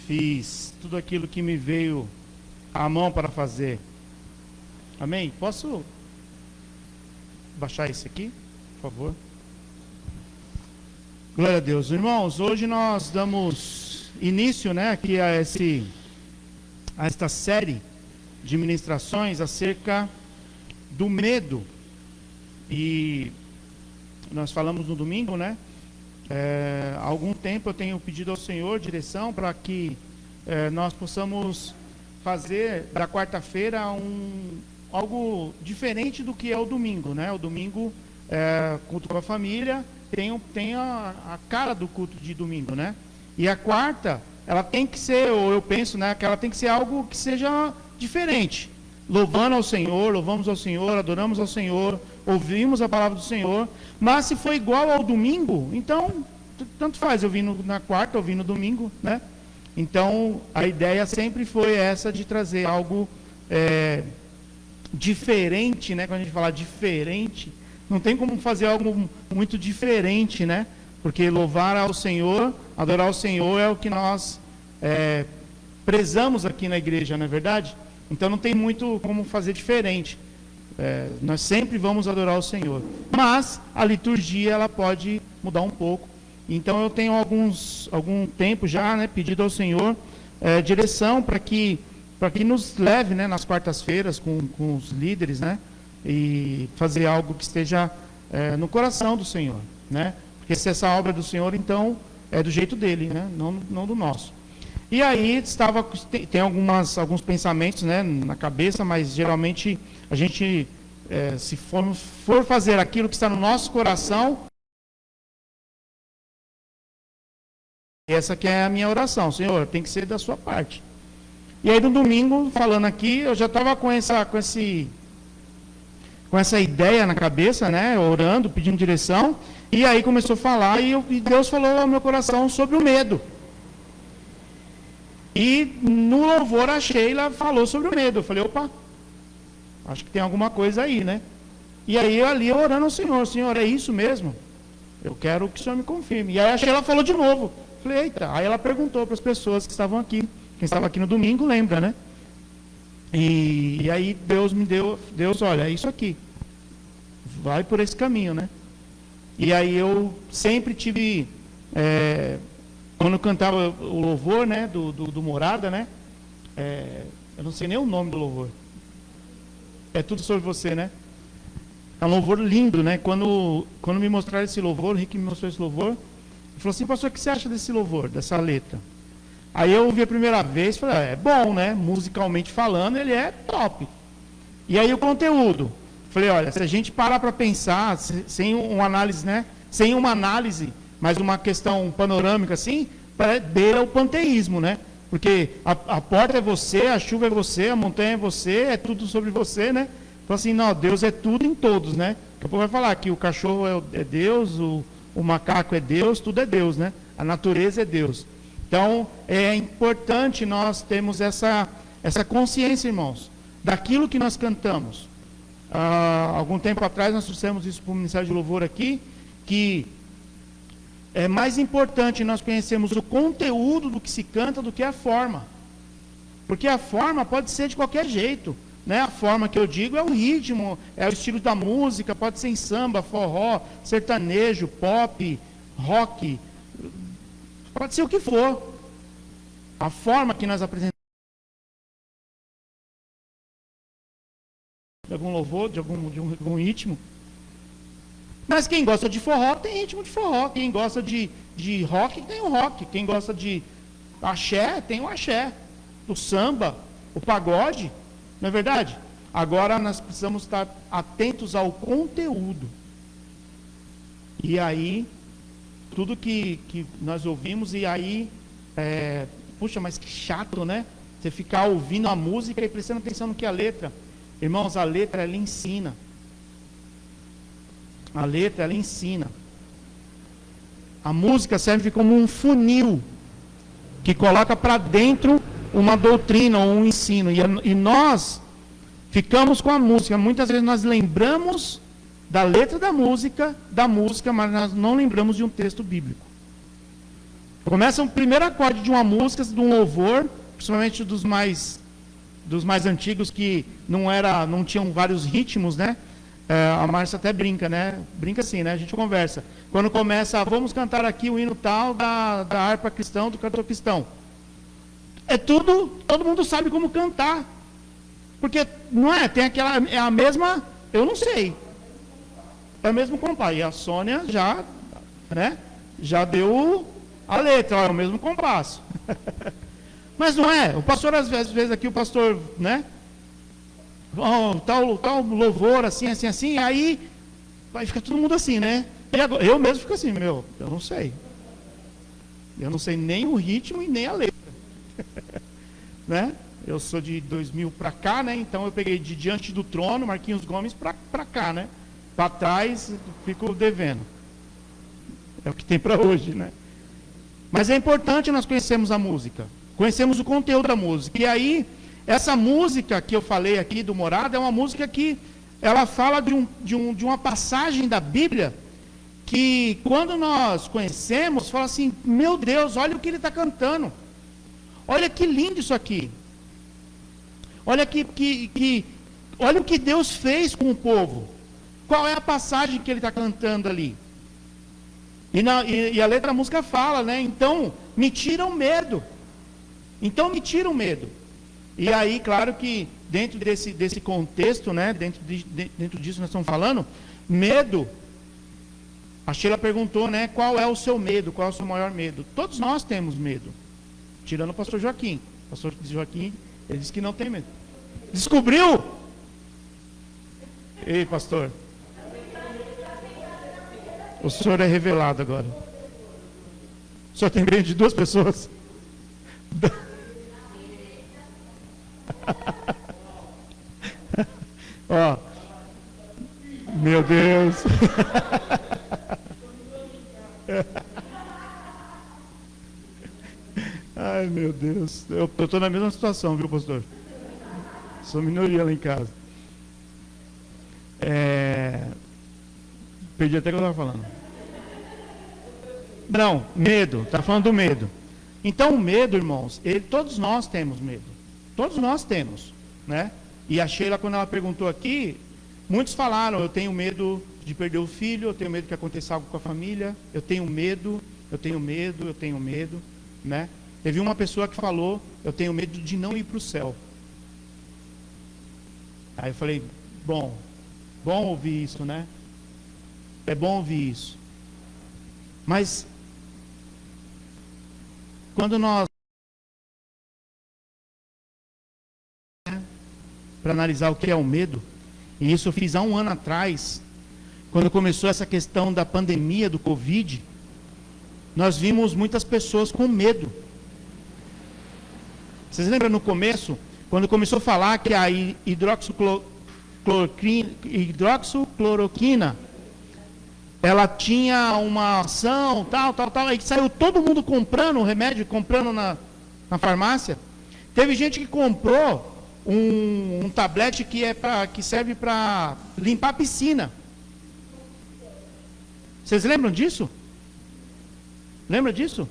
Fiz tudo aquilo que me veio à mão para fazer. Amém? Posso baixar esse aqui, por favor? Glória a Deus. Irmãos, hoje nós damos início, aqui a esta série de ministrações acerca do medo. E nós falamos no domingo, há algum tempo eu tenho pedido ao Senhor direção para que nós possamos fazer da quarta-feira algo diferente do que é o domingo, O domingo, culto com a família, tem a cara do culto de domingo, E a quarta, ela tem que ser, ou eu penso, que ela tem que ser algo que seja diferente. Louvando ao Senhor, louvamos ao Senhor, adoramos ao Senhor, ouvimos a palavra do Senhor. Mas se for igual ao domingo, então, tanto faz, eu vim na quarta, eu vim no domingo, Então, a ideia sempre foi essa de trazer algo diferente, Quando a gente fala diferente, não tem como fazer algo muito diferente, Porque louvar ao Senhor, adorar ao Senhor é o que nós prezamos aqui na igreja, não é verdade? Então não tem muito como fazer diferente. Nós sempre vamos adorar o Senhor. Mas a liturgia ela pode mudar um pouco. Então eu tenho algum tempo já pedido ao Senhor direção para que nos leve nas quartas-feiras com os líderes, e fazer algo que esteja no coração do Senhor, Porque se essa obra é do Senhor, então é do jeito dele, não do nosso. E aí tem alguns pensamentos na cabeça, mas geralmente a gente, se for fazer aquilo que está no nosso coração, essa que é a minha oração, Senhor, tem que ser da sua parte. E aí no domingo, falando aqui, eu já estava com essa ideia na cabeça, orando, pedindo direção, e aí começou a falar, e Deus falou ao meu coração sobre o medo. E no louvor a Sheila falou sobre o medo. Eu falei, opa, acho que tem alguma coisa aí, E aí eu ali orando ao Senhor, Senhor, é isso mesmo? Eu quero que o Senhor me confirme. E aí a Sheila falou de novo. Eu falei, eita. Aí ela perguntou para as pessoas que estavam aqui. Quem estava aqui no domingo lembra, E aí Deus me deu, olha, é isso aqui. Vai por esse caminho, E aí eu sempre tive... quando eu cantava o louvor, do Morada, eu não sei nem o nome do louvor. É tudo sobre você, É um louvor lindo, Quando me mostraram esse louvor, o Rick me mostrou esse louvor, ele falou assim, pastor, o que você acha desse louvor, dessa letra? Aí eu ouvi a primeira vez, falei, é bom, musicalmente falando, ele é top. E aí o conteúdo, falei, olha, se a gente parar para pensar, sem uma análise, sem uma análise, mas uma questão panorâmica assim, beira o panteísmo, Porque a porta é você, a chuva é você, a montanha é você, é tudo sobre você, Então assim, não, Deus é tudo em todos, Daqui a pouco vai falar que o cachorro é Deus, o macaco é Deus, tudo é Deus, A natureza é Deus. Então, é importante nós termos essa consciência, irmãos, daquilo que nós cantamos. Algum tempo atrás nós trouxemos isso para o Ministério de Louvor aqui, que é mais importante nós conhecermos o conteúdo do que se canta do que a forma. Porque a forma pode ser de qualquer jeito. A forma que eu digo é o ritmo, é o estilo da música, pode ser em samba, forró, sertanejo, pop, rock, pode ser o que for. A forma que nós apresentamos de algum louvor, de algum ritmo. Mas quem gosta de forró tem ritmo de forró. Quem gosta de rock tem o rock. Quem gosta de axé tem o axé. O samba. o pagode, não é verdade? Agora nós precisamos estar atentos ao conteúdo. E aí, tudo que nós ouvimos, e aí, puxa, mas que chato, né? Você ficar ouvindo a música e prestando atenção no que é a letra. Irmãos, a letra, ela ensina. A letra, ela ensina. A música serve como um funil que coloca para dentro uma doutrina ou um ensino. E nós ficamos com a música. Muitas vezes nós lembramos da letra da música, mas nós não lembramos de um texto bíblico. Começa o primeiro acorde de uma música, de um louvor, principalmente dos mais antigos, que não tinham vários ritmos, né? A Márcia até brinca, né? Brinca assim, né? A gente conversa. Quando começa, vamos cantar aqui o hino tal da harpa cristão, do cantor cristão. Todo mundo sabe como cantar. Porque, não é? Tem aquela, é a mesma, eu não sei. É o mesmo compasso. E a Sônia já, né? Já deu a letra, ó, é o mesmo compasso. Mas não é? O pastor, às vezes aqui, o pastor, né? Tal louvor, assim, aí vai ficar todo mundo assim, né? E agora, eu mesmo fico assim, eu não sei. Eu não sei nem o ritmo e nem a letra. Né? Eu sou de 2000 para cá, né? Então eu peguei de Diante do Trono, Marquinhos Gomes, para cá, né? Para trás, fico devendo. É o que tem para hoje, né? Mas é importante nós conhecermos a música. Conhecemos o conteúdo da música. E aí, essa música que eu falei aqui do Morada é uma música que ela fala de uma passagem da Bíblia que, quando nós conhecemos, fala assim, meu Deus, olha o que ele está cantando. Olha que lindo isso aqui. Olha olha o que Deus fez com o povo. Qual é a passagem que ele está cantando ali? E a letra da música fala, né? Então, me tira o medo. Então, me tira o medo. E aí, claro que dentro desse contexto, né? Dentro disso nós estamos falando, medo. A Sheila perguntou, né? Qual é o seu medo? Qual é o seu maior medo? Todos nós temos medo. Tirando o pastor Joaquim. O pastor Joaquim, ele disse que não tem medo. Descobriu? Ei, pastor. O senhor é revelado agora. O senhor tem medo de duas pessoas? Ó. Meu Deus. Ai, meu Deus. Eu estou na mesma situação, viu, pastor? Sou minoria lá em casa. Perdi até o que eu estava falando. Não, medo. Está falando do medo. Então, o medo, irmãos, todos nós temos medo. Todos nós temos, né? E a Sheila, quando ela perguntou aqui, muitos falaram, eu tenho medo de perder o filho, eu tenho medo que aconteça algo com a família, eu tenho medo, né? Teve uma pessoa que falou, eu tenho medo de não ir para o céu. Aí eu falei, bom ouvir isso, né? É bom ouvir isso. Mas, quando nós, para analisar o que é o medo, e isso eu fiz há um ano atrás, quando começou essa questão da pandemia do Covid, nós vimos muitas pessoas com medo. Vocês lembram no começo, quando começou a falar que a hidroxicloroquina, ela tinha uma ação, tal, aí saiu todo mundo comprando o remédio, comprando na farmácia. Teve gente que comprou um tablete que serve para limpar a piscina. Vocês lembram disso? Lembra disso?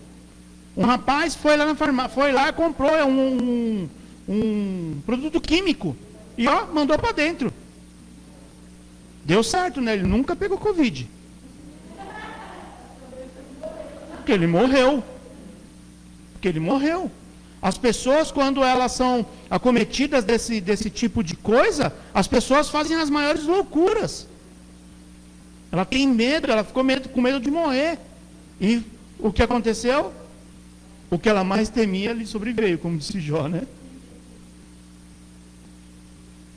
Um rapaz foi lá na farmácia, e comprou um produto químico e mandou para dentro. Deu certo, né? Ele nunca pegou Covid. Porque ele morreu. As pessoas, quando elas são acometidas desse tipo de coisa, as pessoas fazem as maiores loucuras. Ela tem medo, ela ficou com medo de morrer. E o que aconteceu? O que ela mais temia lhe sobreveio, como disse Jó, né?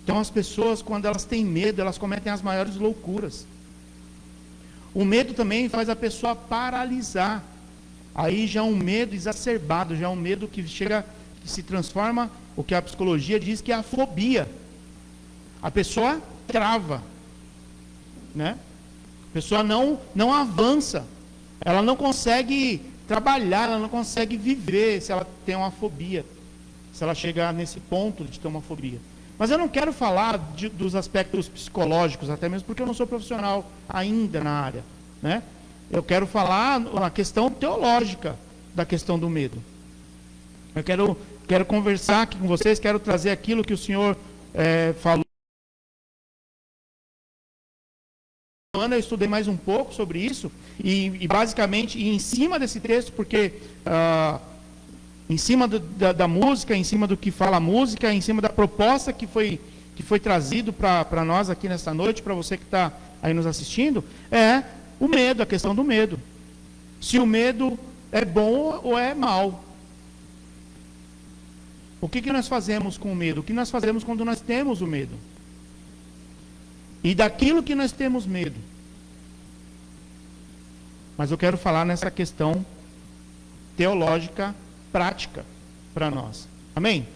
Então as pessoas, quando elas têm medo, elas cometem as maiores loucuras. O medo também faz a pessoa paralisar. Aí já é um medo exacerbado, já é um medo que chega, que se transforma, o que a psicologia diz que é a fobia. A pessoa trava, né? A pessoa não avança, ela não consegue trabalhar, ela não consegue viver se ela tem uma fobia, se ela chegar nesse ponto de ter uma fobia. Mas eu não quero falar dos aspectos psicológicos, até mesmo porque eu não sou profissional ainda na área, né? Eu quero falar a questão teológica da questão do medo. Eu quero conversar aqui com vocês, quero trazer aquilo que o Senhor falou. Eu estudei mais um pouco sobre isso, e basicamente, em cima desse texto, porque em cima da música, em cima do que fala a música, em cima da proposta que foi trazido para nós aqui nesta noite, para você que está aí nos assistindo, é o medo, a questão do medo. Se o medo é bom ou é mal. O que nós fazemos com o medo? O que nós fazemos quando nós temos o medo? E daquilo que nós temos medo. Mas eu quero falar nessa questão teológica, prática, para nós. Amém?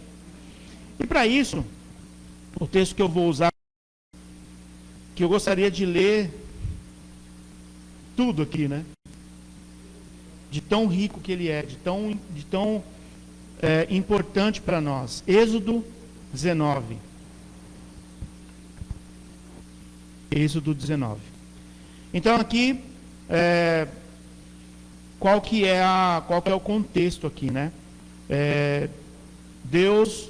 E para isso, o texto que eu vou usar, que eu gostaria de ler tudo aqui, né? De tão rico que ele é, de tão importante para nós. Êxodo 19. Êxodo 19. Então aqui, qual que é o contexto aqui, né? Deus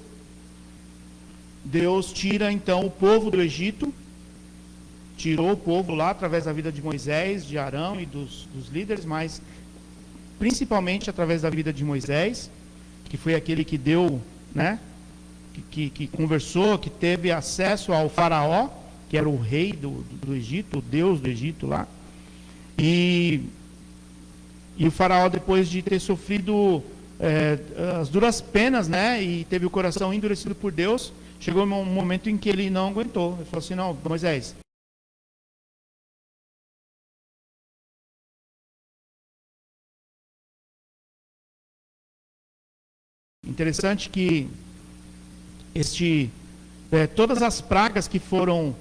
tira então o povo do Egito, tirou o povo lá através da vida de Moisés, de Arão e dos líderes, mas principalmente através da vida de Moisés, que foi aquele que deu, né? Que conversou, que teve acesso ao faraó, que era o rei do Egito, o Deus do Egito lá. E o faraó, depois de ter sofrido as duras penas, né, e teve o coração endurecido por Deus, chegou um momento em que ele não aguentou. Ele falou assim: não, Moisés, interessante que todas as pragas que foram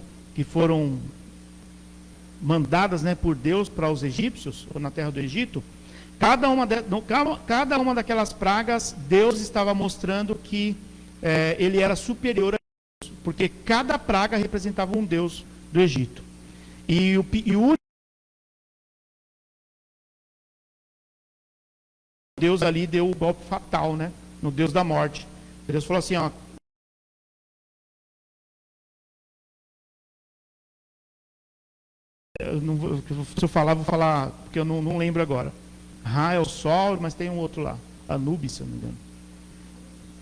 mandadas, né, por Deus para os egípcios, ou na terra do Egito, cada uma daquelas pragas, Deus estava mostrando que ele era superior a Deus, porque cada praga representava um Deus do Egito. E o Deus ali deu o golpe fatal, né, no Deus da morte. Deus falou assim: ó, se eu falar, vou falar, porque eu não lembro agora. Ra é o sol, mas tem um outro lá, Anubis, se eu não me engano.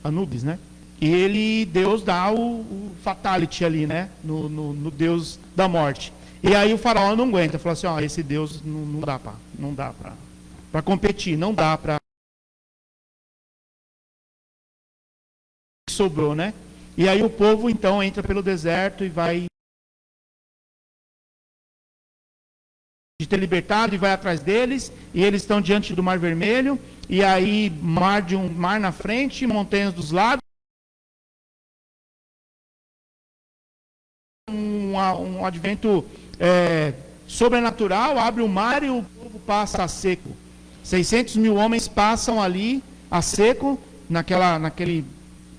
Anubis, né? E Deus dá o fatality ali, né? No Deus da morte. E aí o faraó não aguenta, falou assim: ó, esse Deus não dá para competir, não dá para. Sobrou, né? E aí o povo então entra pelo deserto e vai de ter libertado e vai atrás deles, e eles estão diante do Mar Vermelho, e aí mar na frente, montanhas dos lados, um advento sobrenatural, abre o mar e o povo passa a seco. 600 mil homens passam ali a seco, naquele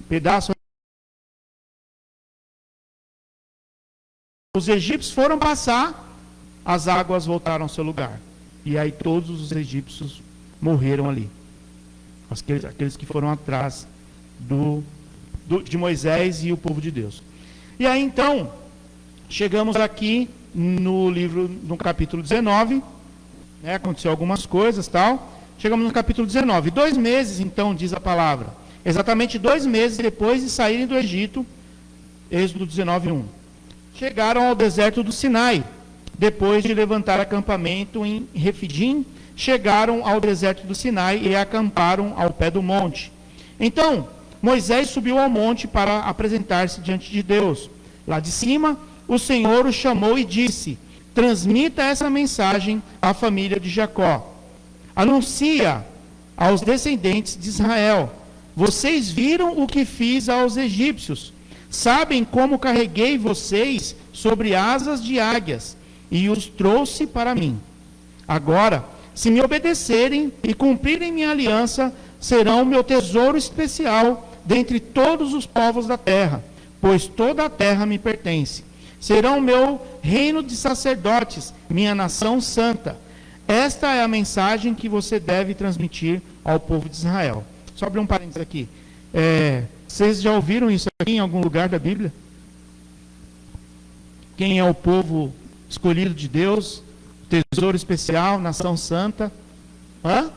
pedaço. Os egípcios foram passar, as águas voltaram ao seu lugar. E aí todos os egípcios morreram ali. Aqueles que foram atrás de Moisés e o povo de Deus. E aí então, chegamos aqui no capítulo 19, né, aconteceu algumas coisas, tal. Chegamos no capítulo 19. 2 meses, então, diz a palavra. Exatamente 2 meses depois de saírem do Egito, Êxodo 19, 1. Chegaram ao deserto do Sinai. Depois de levantar acampamento em Refidim, chegaram ao deserto do Sinai e acamparam ao pé do monte. Então, Moisés subiu ao monte para apresentar-se diante de Deus. Lá de cima, o Senhor o chamou e disse: transmita essa mensagem à família de Jacó. Anuncia aos descendentes de Israel: vocês viram o que fiz aos egípcios. Sabem como carreguei vocês sobre asas de águias e os trouxe para mim. Agora, se me obedecerem e cumprirem minha aliança, serão meu tesouro especial dentre todos os povos da terra, pois toda a terra me pertence. Serão meu reino de sacerdotes, minha nação santa. Esta é a mensagem que você deve transmitir ao povo de Israel. Só abrir um parênteses aqui. Vocês já ouviram isso aqui em algum lugar da Bíblia? Quem é o povo escolhido de Deus, tesouro especial, nação santa? Hã?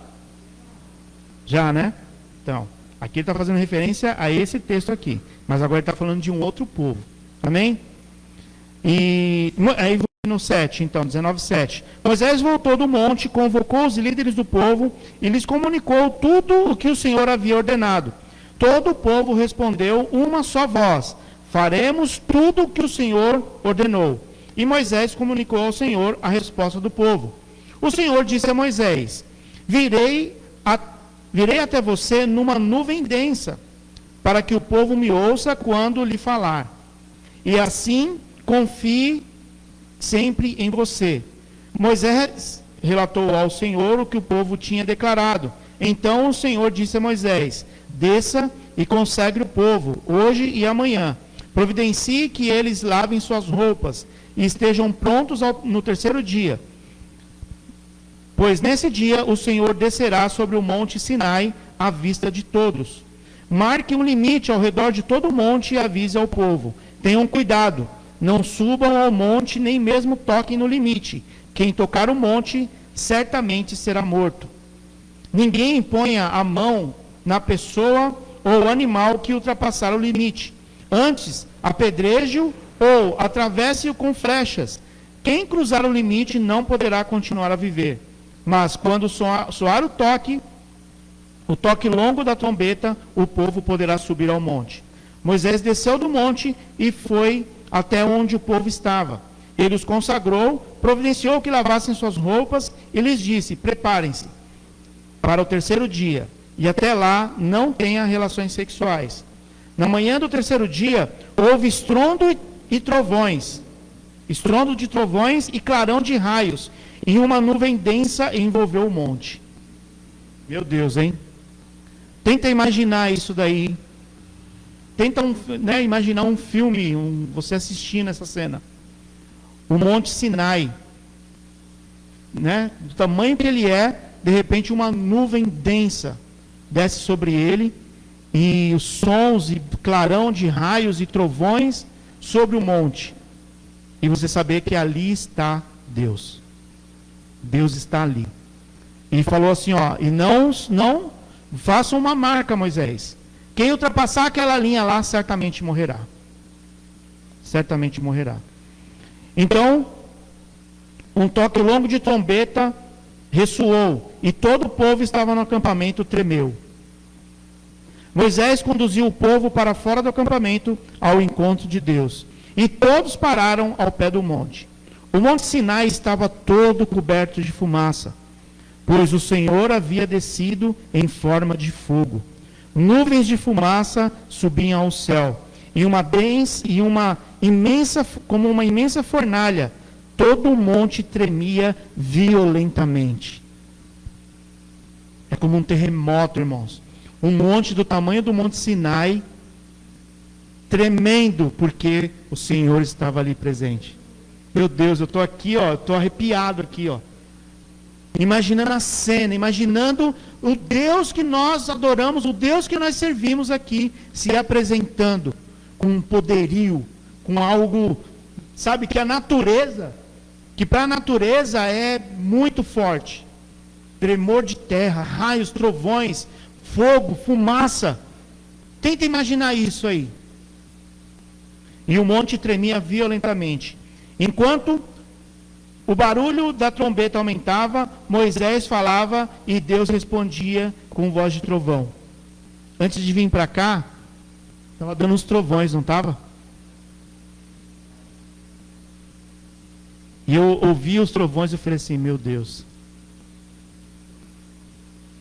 Já, né? Então, aqui ele está fazendo referência a esse texto aqui. Mas agora ele está falando de um outro povo. Amém? E aí no 7, então, 19:7. Moisés voltou do monte, convocou os líderes do povo e lhes comunicou tudo o que o Senhor havia ordenado. Todo o povo respondeu uma só voz: faremos tudo o que o Senhor ordenou. E Moisés comunicou ao Senhor a resposta do povo. O Senhor disse a Moisés: virei até você numa nuvem densa, para que o povo me ouça quando lhe falar. E assim confie sempre em você. Moisés relatou ao Senhor o que o povo tinha declarado. Então o Senhor disse a Moisés: desça e consagre o povo, hoje e amanhã. Providencie que eles lavem suas roupas e estejam prontos no terceiro dia. Pois nesse dia o Senhor descerá sobre o monte Sinai à vista de todos. Marque um limite ao redor de todo o monte e avise ao povo: tenham cuidado, não subam ao monte, nem mesmo toquem no limite. Quem tocar o monte certamente será morto. Ninguém ponha a mão na pessoa ou animal que ultrapassar o limite. Antes, apedreje-o ou atravesse-o com flechas. Quem cruzar o limite não poderá continuar a viver. Mas quando soar o toque longo da trombeta, o povo poderá subir ao monte. Moisés desceu do monte e foi até onde o povo estava. Ele os consagrou, providenciou que lavassem suas roupas e lhes disse: preparem-se para o terceiro dia, e até lá não tenha relações sexuais. Na manhã do terceiro dia, houve estrondo e trovões, estrondo de trovões e clarão de raios, e uma nuvem densa envolveu o monte. Meu Deus, hein? Tenta imaginar isso daí. Tenta imaginar um filme, você assistindo essa cena. O Monte Sinai, do tamanho que ele é, de repente uma nuvem densa desce sobre ele, e os sons e clarão de raios e trovões sobre o monte. E você saber que ali está Deus. Deus está ali. E falou assim, e não façam uma marca, Moisés. Quem ultrapassar aquela linha lá, certamente morrerá. Certamente morrerá. Então, um toque longo de trombeta ressoou, e todo o povo estava no acampamento tremeu. Moisés conduziu o povo para fora do acampamento ao encontro de Deus. E todos pararam ao pé do monte. O monte Sinai estava todo coberto de fumaça, pois o Senhor havia descido em forma de fogo. Nuvens de fumaça subiam ao céu, como uma imensa fornalha. Todo o monte tremia violentamente. É como um terremoto, irmãos. Um monte do tamanho do monte Sinai, tremendo, porque o Senhor estava ali presente. Meu Deus, eu estou aqui, estou arrepiado aqui, imaginando a cena, imaginando o Deus que nós adoramos, o Deus que nós servimos aqui, se apresentando com um poderio, com algo, sabe, que a natureza, que para a natureza é muito forte. Tremor de terra, raios, trovões, fogo, fumaça. Tenta imaginar isso aí. E o monte tremia violentamente. Enquanto o barulho da trombeta aumentava, Moisés falava e Deus respondia com voz de trovão. Antes de vir para cá, estava dando uns trovões, não estava? E eu ouvi os trovões e falei assim, meu Deus.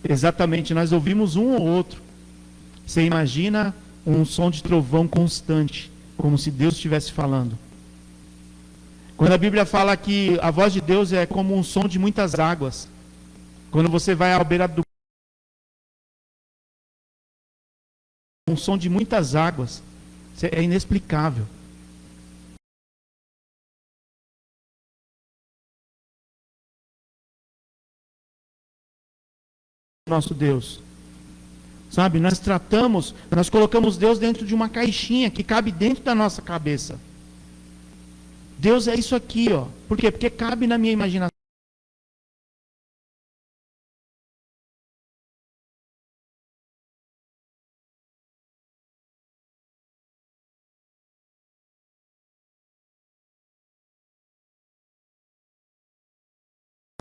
Exatamente, nós ouvimos um ou outro. Você imagina um som de trovão constante, como se Deus estivesse falando. Quando a Bíblia fala que a voz de Deus é como um som de muitas águas. Quando você vai à beira do um som de muitas águas, é inexplicável. Nosso Deus. Sabe, nós colocamos Deus dentro de uma caixinha que cabe dentro da nossa cabeça. Deus é isso aqui, ó. Por quê? Porque cabe na minha imaginação.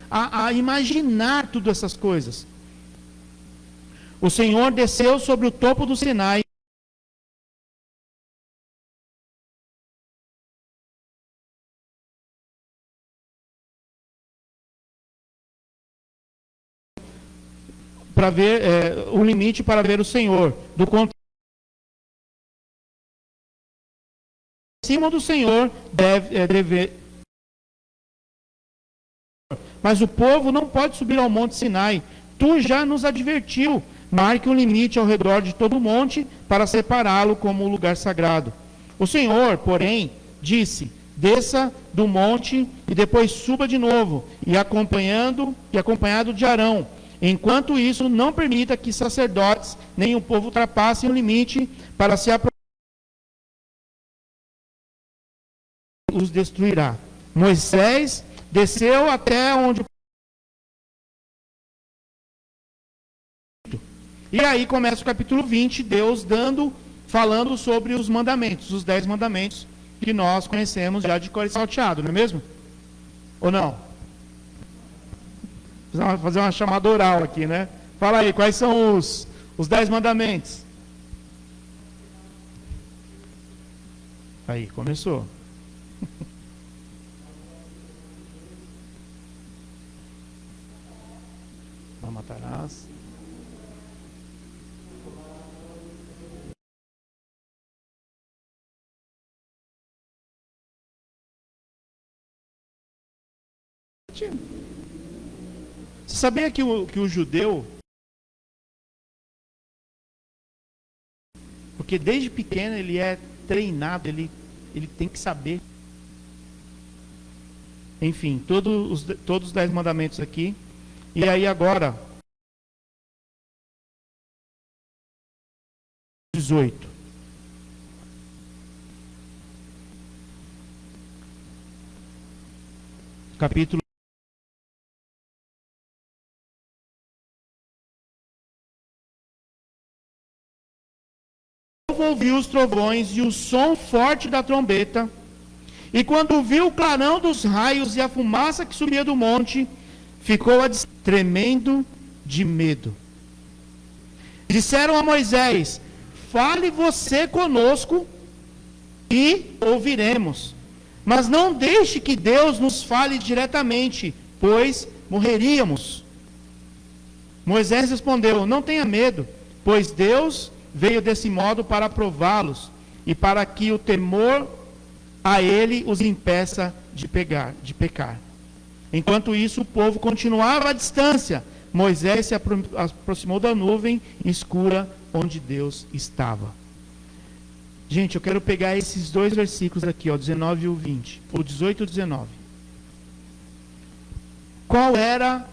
A imaginar tudo essas coisas. O Senhor desceu sobre o topo do Sinai. Para ver o limite para ver o Senhor. Do contrário, acima do Senhor deve. Mas o povo não pode subir ao monte Sinai. Tu já nos advertiu. Marque um limite ao redor de todo o monte para separá-lo como lugar sagrado. O Senhor, porém, disse: desça do monte e depois suba de novo, e acompanhado de Arão. Enquanto isso, não permita que sacerdotes nem o povo ultrapassem o limite para se aproximar. Os destruirá. Moisés desceu até onde. E aí começa o capítulo 20, Deus falando sobre os mandamentos, os 10 mandamentos que nós conhecemos já de cor e salteado, não é mesmo? Ou não? Fazer uma chamada oral aqui, né? Fala aí, quais são os 10 mandamentos? Aí, começou. Não matarás. Você sabia que o judeu, porque desde pequeno ele é treinado, ele tem que saber. Enfim, todos os 10 mandamentos aqui. E aí agora, 18. Capítulo. Ouviu os trovões e o som forte da trombeta, e quando viu o clarão dos raios e a fumaça que subia do monte, ficou tremendo de medo. Disseram a Moisés: fale você conosco e ouviremos, mas não deixe que Deus nos fale diretamente, pois morreríamos. Moisés respondeu: não tenha medo, pois Deus veio desse modo para prová-los e para que o temor a ele os impeça de pecar. Enquanto isso, o povo continuava à distância. Moisés se aproximou da nuvem escura onde Deus estava. Gente, eu quero pegar esses 2 versículos aqui, ó, 19 e o 20, ou 18 e 19. Qual era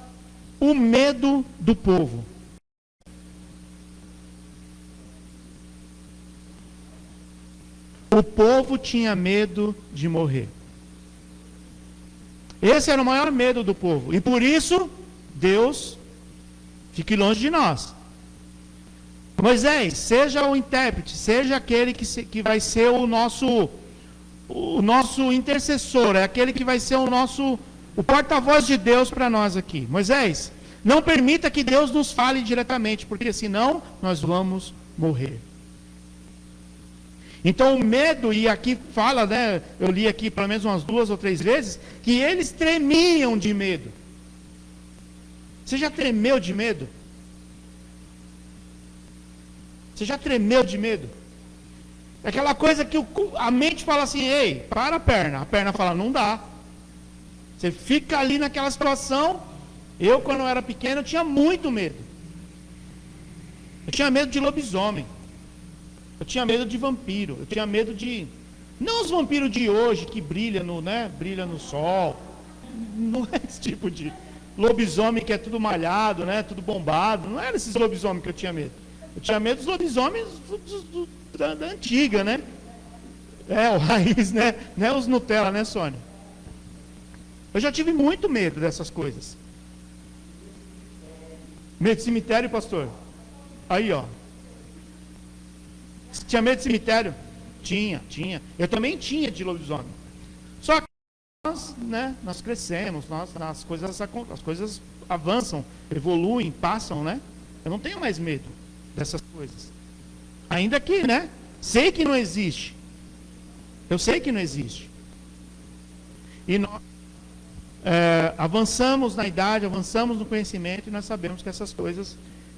o medo do povo? O povo tinha medo de morrer. Esse era o maior medo do povo. E por isso, Deus, fique longe de nós. Moisés, seja o intérprete, seja aquele que vai ser o nosso intercessor, é aquele que vai ser o porta-voz de Deus para nós aqui. Moisés, não permita que Deus nos fale diretamente, porque senão nós vamos morrer. Então o medo, e aqui fala, né, eu li aqui pelo menos umas 2 ou 3 vezes, que eles tremiam de medo. Você já tremeu de medo? Você já tremeu de medo? É aquela coisa que a mente fala assim, ei, para a perna fala, não dá. Você fica ali naquela situação. Eu, quando eu era pequeno, eu tinha muito medo. Eu tinha medo de lobisomem. Eu tinha medo de vampiro. Eu tinha medo de... Não os vampiros de hoje, que brilha no sol. Não é esse tipo de lobisomem que é tudo malhado, né? Tudo bombado. Não era esses lobisomens que eu tinha medo. Eu tinha medo dos lobisomens da antiga, né? O raiz, né? Não é os Nutella, né, Sônia? Eu já tive muito medo dessas coisas. Medo de cemitério, pastor? Aí, ó. Você tinha medo de cemitério? Tinha. Eu também tinha de lobisomem. Só que nós crescemos, as coisas avançam, evoluem, passam, né? Eu não tenho mais medo dessas coisas. Ainda que, né? Sei que não existe. Eu sei que não existe. E nós avançamos na idade, avançamos no conhecimento, e nós sabemos que essas coisas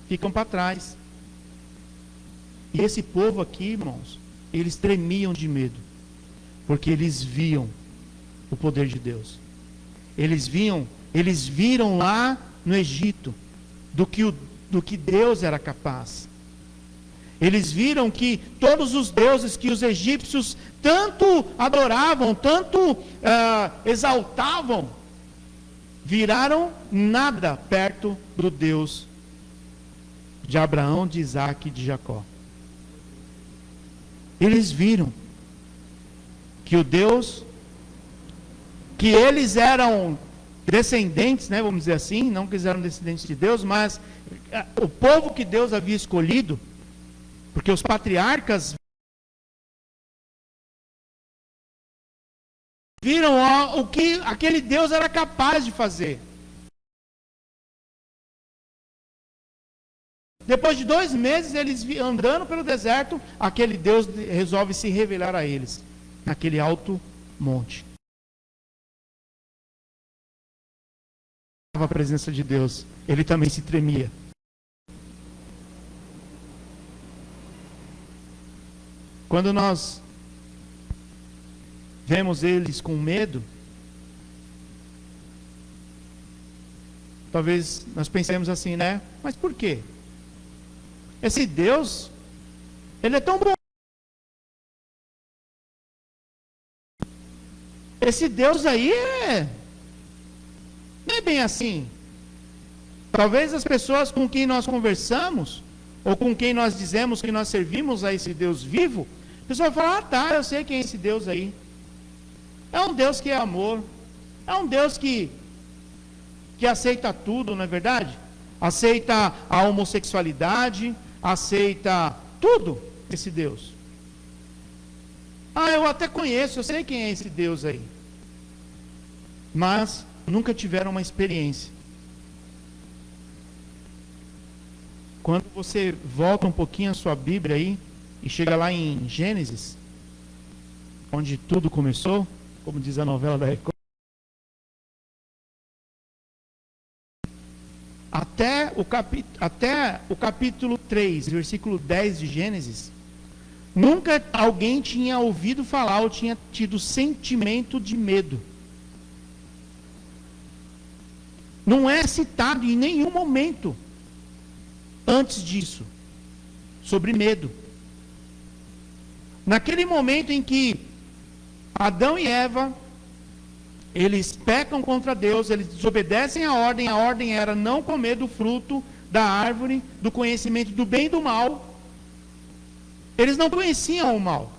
ficam para trás. E esse povo aqui, irmãos, eles tremiam de medo, porque eles viam o poder de Deus. Eles viram lá no Egito do que Deus era capaz. Eles viram que todos os deuses que os egípcios tanto adoravam, tanto exaltavam, viraram nada perto do Deus de Abraão, de Isaac e de Jacó. Eles viram que o Deus, que eles eram descendentes, né, vamos dizer assim, não que eles eram descendentes de Deus, mas o povo que Deus havia escolhido, porque os patriarcas viram o que aquele Deus era capaz de fazer. Depois de 2 meses, eles andando pelo deserto, aquele Deus resolve se revelar a eles, naquele alto monte. A presença de Deus, ele também se tremia. Quando nós vemos eles com medo, talvez nós pensemos assim, né? Mas por quê? Esse Deus, ele é tão bom. Esse Deus aí não é bem assim. Talvez as pessoas com quem nós conversamos, ou com quem nós dizemos que nós servimos a esse Deus vivo, a pessoa vai falar, tá, eu sei quem é esse Deus aí. É um Deus que é amor. É um Deus que aceita tudo, não é verdade? Aceita a homossexualidade, aceita tudo, esse Deus. Eu até conheço, eu sei quem é esse Deus aí. Mas nunca tiveram uma experiência. Quando você volta um pouquinho a sua Bíblia aí, e chega lá em Gênesis, onde tudo começou, como diz a novela da Record, até o capítulo 3, versículo 10 de Gênesis, nunca alguém tinha ouvido falar ou tinha tido sentimento de medo. Não é citado em nenhum momento antes disso sobre medo. Naquele momento em que Adão e Eva, eles pecam contra Deus, eles desobedecem a ordem era não comer do fruto da árvore, do conhecimento do bem e do mal. Eles não conheciam o mal.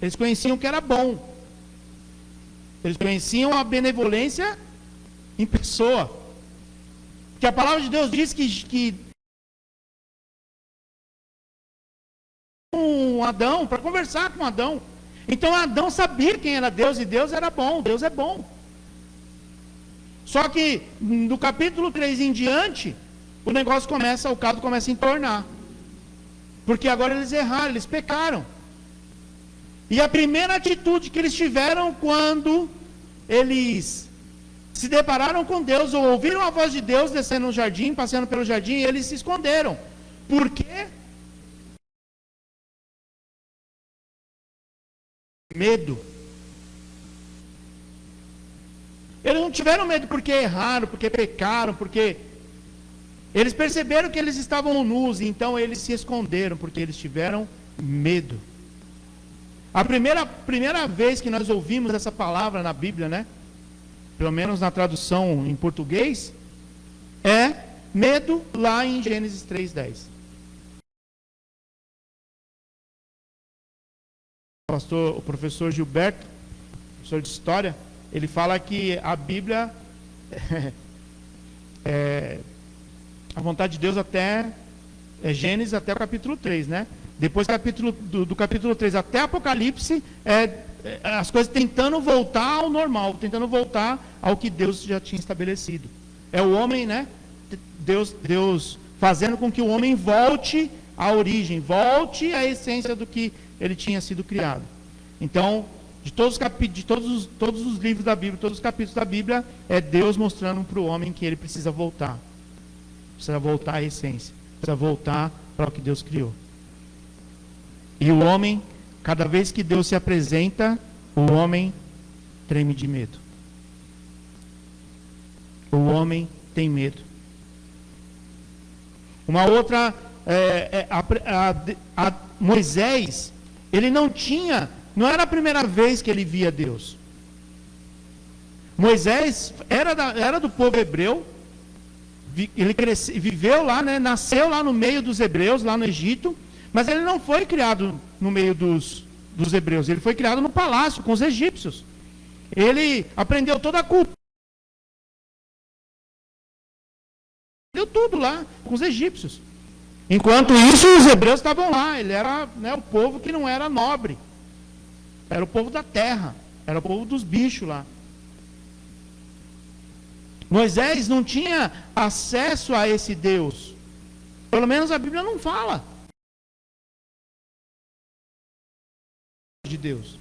Eles conheciam o que era bom. Eles conheciam a benevolência em pessoa. Que a palavra de Deus diz que com Adão, para conversar com Adão. Então Adão sabia quem era Deus, e Deus era bom, Deus é bom. Só que do capítulo 3 em diante, o caldo começa a entornar. Porque agora eles erraram, eles pecaram. E a primeira atitude que eles tiveram quando eles se depararam com Deus, ou ouviram a voz de Deus descendo no jardim, passeando pelo jardim, e eles se esconderam. Por quê? Medo. Eles não tiveram medo porque erraram, porque pecaram, porque eles perceberam que eles estavam nus, então eles se esconderam, porque eles tiveram medo. A primeira vez que nós ouvimos essa palavra na Bíblia, né? Pelo menos na tradução em português, é medo lá em Gênesis 3:10. O professor Gilberto, professor de História, ele fala que a Bíblia a vontade de Deus até Gênesis até o capítulo 3, né? Depois do capítulo 3 até Apocalipse, as coisas tentando voltar ao normal, tentando voltar ao que Deus já tinha estabelecido. É o homem, né? Deus fazendo com que o homem volte à origem, volte à essência do que ele tinha sido criado. Então, de todos os livros da Bíblia, todos os capítulos da Bíblia, é Deus mostrando para o homem que ele precisa voltar. Precisa voltar à essência. Precisa voltar para o que Deus criou. E o homem, cada vez que Deus se apresenta, o homem treme de medo. O homem tem medo. Uma outra, Moisés, ele não era a primeira vez que ele via Deus. Moisés era do povo hebreu, ele viveu lá, né, nasceu lá no meio dos hebreus, lá no Egito, mas ele não foi criado no meio dos hebreus, ele foi criado no palácio com os egípcios. Ele aprendeu toda a cultura, deu tudo lá com os egípcios. Enquanto isso, os hebreus estavam lá. Ele era, né, o povo que não era nobre, era o povo da terra, era o povo dos bichos lá. Moisés não tinha acesso a esse Deus. Pelo menos a Bíblia não fala de Deus.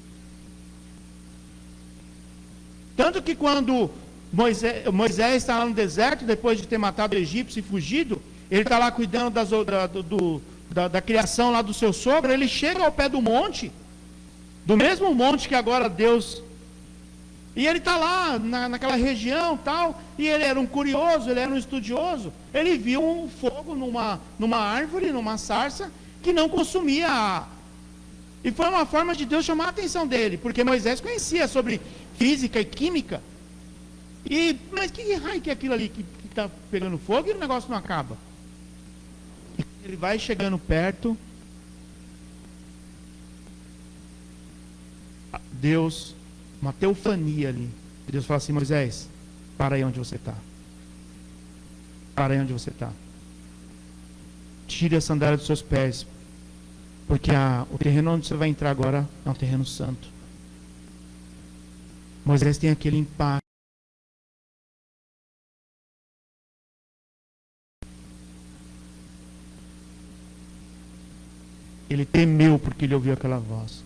Tanto que quando Moisés está lá no deserto, depois de ter matado o egípcio e fugido, ele está lá cuidando da criação lá do seu sogro, ele chega ao pé do monte, do mesmo monte que agora Deus... E ele está lá, naquela região tal, e ele era um curioso, ele era um estudioso, ele viu um fogo numa árvore, numa sarça, que não consumia. E foi uma forma de Deus chamar a atenção dele, porque Moisés conhecia sobre física e química. Mas que raio que é aquilo ali que está pegando fogo e o negócio não acaba? E ele vai chegando perto, Deus... uma teofania ali. Deus fala assim: Moisés, para aí onde você está. Para aí onde você está. Tire a sandália dos seus pés. Porque o terreno onde você vai entrar agora é um terreno santo. Moisés tem aquele impacto. Ele temeu porque ele ouviu aquela voz.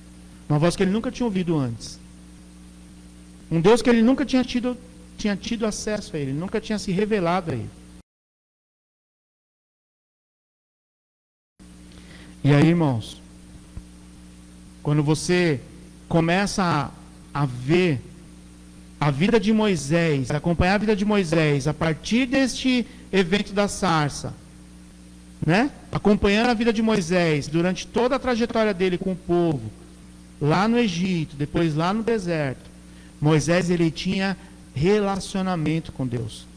Uma voz que ele nunca tinha ouvido antes. Um Deus que ele nunca tinha tido acesso a ele, nunca tinha se revelado a ele. E aí, irmãos, quando você começa a ver a vida de Moisés, acompanhar a vida de Moisés, a partir deste evento da sarça, né? Acompanhando a vida de Moisés durante toda a trajetória dele com o povo, lá no Egito, depois lá no deserto, Moisés, ele tinha relacionamento com Deus.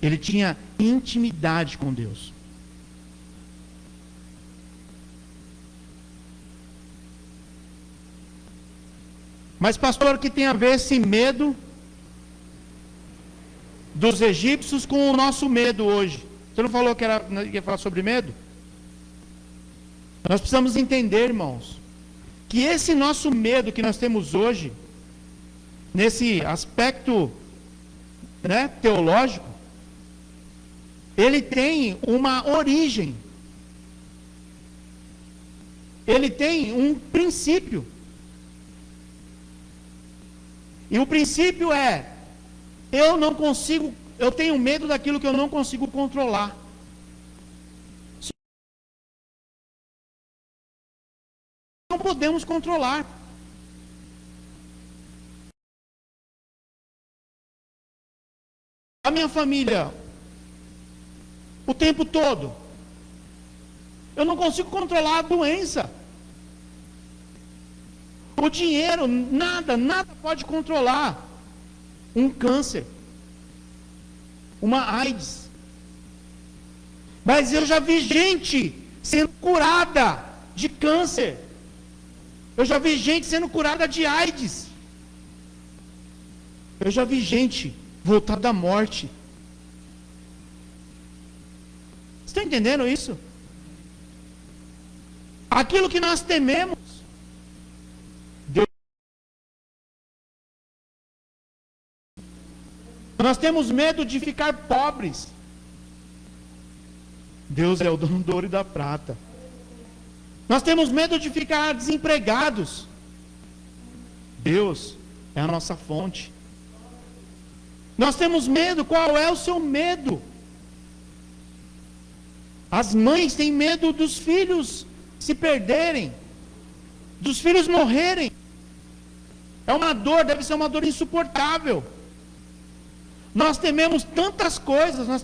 Ele tinha intimidade com Deus. Mas, pastor, o que tem a ver esse medo dos egípcios com o nosso medo hoje? Você não falou que ia falar sobre medo? Nós precisamos entender, irmãos, que esse nosso medo que nós temos hoje, nesse aspecto, né, teológico, ele tem uma origem ele tem um princípio. E o princípio é: eu tenho medo daquilo que eu não consigo controlar. Não podemos controlar. A minha família, o tempo todo, eu não consigo controlar a doença. O dinheiro, nada pode controlar. Um câncer, uma AIDS. Mas eu já vi gente sendo curada de câncer. Eu já vi gente sendo curada de AIDS. Eu já vi gente voltar da morte. Você está entendendo isso? Aquilo que nós tememos, Deus. Nós temos medo de ficar pobres. Deus é o dono do ouro e da prata. Nós temos medo de ficar desempregados. Deus é a nossa fonte. Nós temos medo. Qual é o seu medo? As mães têm medo dos filhos se perderem, dos filhos morrerem. É uma dor, deve ser uma dor insuportável. Nós tememos tantas coisas, nós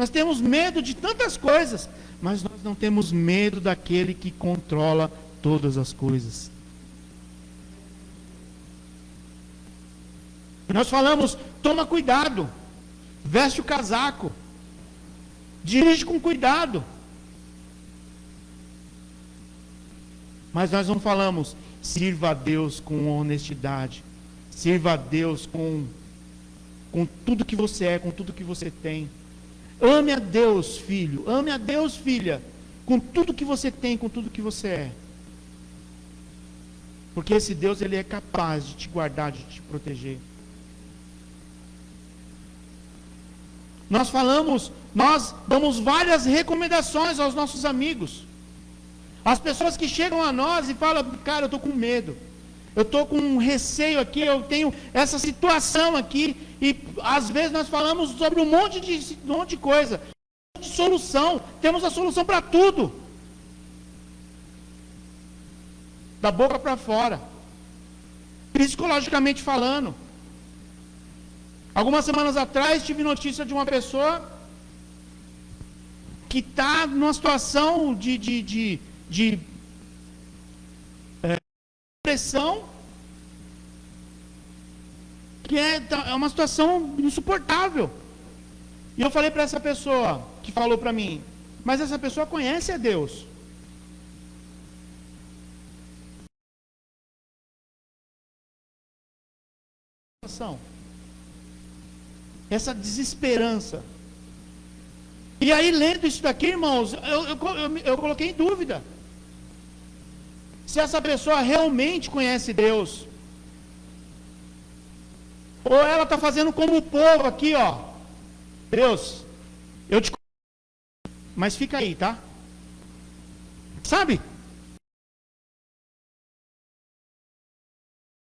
temos medo de tantas coisas, mas nós não temos medo daquele que controla todas as coisas. Nós falamos: toma cuidado, veste o casaco, dirige com cuidado. Mas nós não falamos: sirva a Deus com honestidade, sirva a Deus com tudo que você é, com tudo que você tem. Ame a Deus, filho, ame a Deus, filha, com tudo que você tem, com tudo que você é. Porque esse Deus, Ele é capaz de te guardar, de te proteger. Nós damos várias recomendações aos nossos amigos. As pessoas que chegam a nós e falam: cara, eu estou com medo, eu estou com um receio aqui, eu tenho essa situação aqui, e às vezes nós falamos sobre um monte de coisa, de solução, temos a solução para tudo, da boca para fora, psicologicamente falando. Algumas semanas atrás tive notícia de uma pessoa que está numa situação de depressão, que é uma situação insuportável. E eu falei para essa pessoa que falou para mim: mas essa pessoa conhece a Deus. Essa desesperança. E aí, lendo isso daqui, irmãos, eu coloquei em dúvida se essa pessoa realmente conhece Deus, ou ela está fazendo como o povo aqui, ó: Deus, eu te conheço, mas fica aí, tá? Sabe?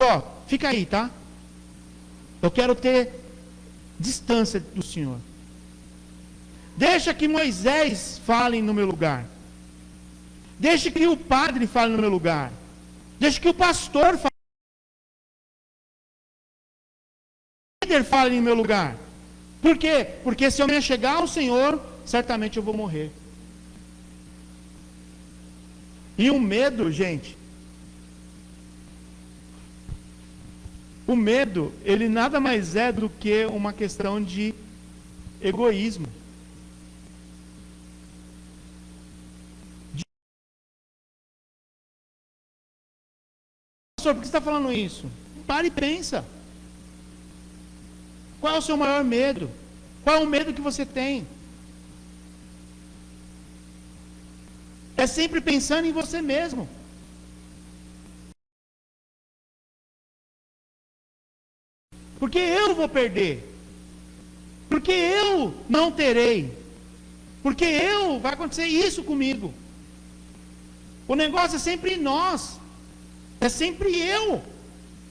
Ó, fica aí, tá? Eu quero ter distância do Senhor. Deixa que Moisés fale no meu lugar. Deixa que o padre fale no meu lugar. Deixa que o pastor fale. O líder fale no meu lugar. Por quê? Porque se eu me achegar ao Senhor, certamente eu vou morrer. E o medo, gente, o medo, ele nada mais é do que uma questão de egoísmo. Pastor, por que você está falando isso? Para e pensa. Qual é o seu maior medo? Qual é o medo que você tem? É sempre pensando em você mesmo. Porque eu vou perder. Porque eu não terei. Porque vai acontecer isso comigo. O negócio é sempre nós. É sempre eu.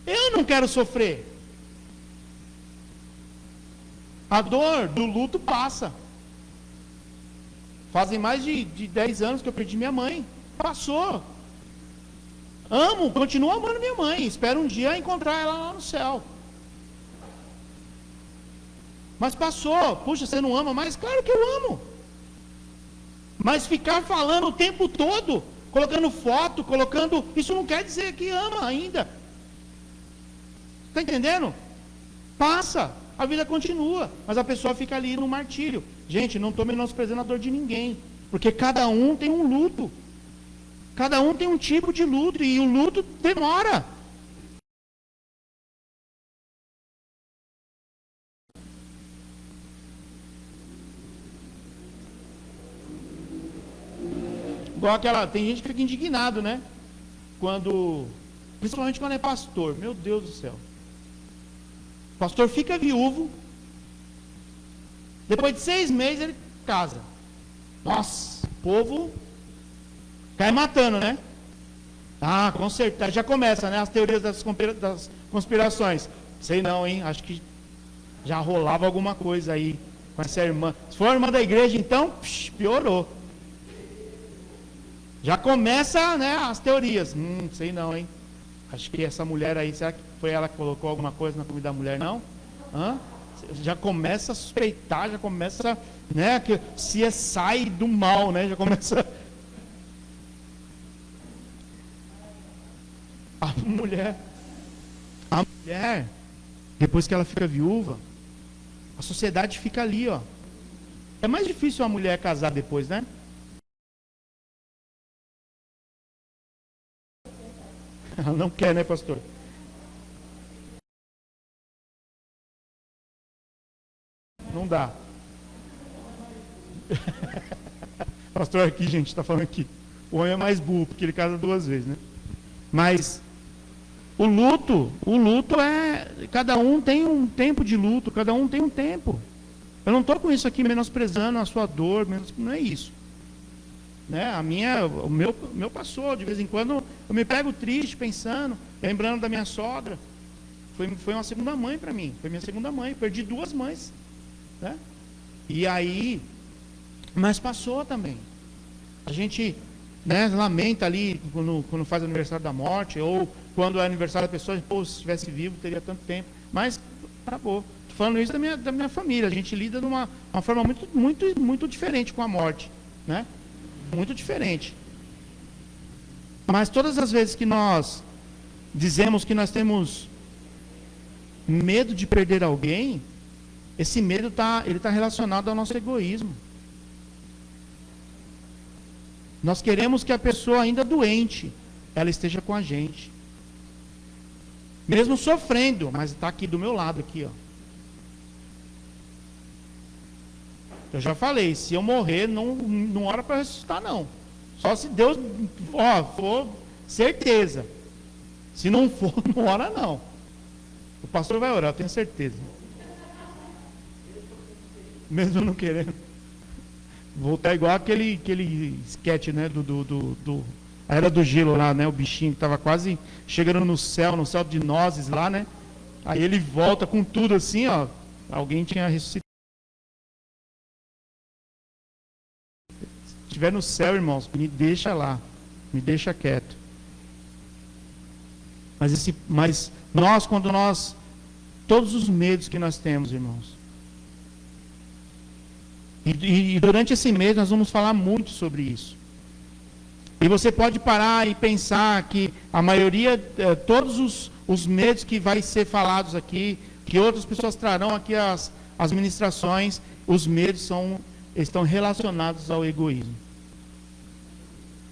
Eu não quero sofrer. A dor do luto passa. Fazem mais de 10 anos que eu perdi minha mãe. Passou. Amo, continuo amando minha mãe. Espero um dia encontrar ela lá no céu. Mas passou. Puxa, você não ama mais? Claro que eu amo. Mas ficar falando o tempo todo, colocando foto, isso não quer dizer que ama ainda. Está entendendo? Passa. A vida continua. Mas a pessoa fica ali no martírio. Gente, não estou menosprezando a dor de ninguém. Porque cada um tem um luto. Cada um tem um tipo de luto. E o luto demora. Igual tem gente que fica indignado, né? Principalmente quando é pastor. Meu Deus do céu. O pastor fica viúvo. Depois de 6 meses ele casa. Nossa, o povo cai matando, né? Ah, com certeza. Já começa, né? As teorias das conspirações. Sei não, hein? Acho que já rolava alguma coisa aí com essa irmã. Se for a irmã da igreja, então, piorou. Já começa, né, as teorias. Sei não, hein? Acho que essa mulher aí, será que foi ela que colocou alguma coisa na comida da mulher, não? Já começa a suspeitar, já começa, né, que se sai do mal, né? Já começa. A mulher, depois que ela fica viúva, a sociedade fica ali, ó. É mais difícil a mulher casar depois, né? Ela não quer, né, pastor? Não dá. Pastor aqui, gente, está falando aqui. O homem é mais burro, porque ele casa 2 vezes, né? Mas o luto é... Cada um tem um tempo de luto, cada um tem um tempo. Eu não estou com isso aqui menosprezando a sua dor, não é isso. Né? O meu passou, de vez em quando eu me pego triste, pensando, lembrando da minha sogra. Foi uma segunda mãe para mim, foi minha segunda mãe, perdi 2 mães. Né? E aí, mas passou também. A gente, né, lamenta ali quando faz aniversário da morte, ou quando é aniversário da pessoa, pô, se estivesse vivo teria tanto tempo, mas acabou. Estou falando isso da minha família. A gente lida de uma forma muito, muito, muito diferente com a morte, né? Muito diferente. Mas todas as vezes que nós dizemos que nós temos medo de perder alguém, esse medo ele tá relacionado ao nosso egoísmo. Nós queremos que a pessoa ainda doente, ela esteja com a gente. Mesmo sofrendo, mas está aqui do meu lado, aqui, ó. Eu já falei, se eu morrer, não ora para ressuscitar, não. Só se Deus, for certeza. Se não for, não ora, não. O pastor vai orar, eu tenho certeza. Mesmo não querendo. Voltar igual aquele sketch, né, a Era do Gelo lá, né, o bichinho que estava quase chegando no céu de nozes lá, né. Aí ele volta com tudo assim, ó. Alguém tinha ressuscitado. Se estiver no céu, irmãos, me deixa lá, me deixa quieto. Mas todos os medos que nós temos, irmãos, e durante esse mês nós vamos falar muito sobre isso. E você pode parar e pensar que a maioria, todos os medos que vai ser falados aqui, que outras pessoas trarão aqui as ministrações, os medos estão relacionados ao egoísmo.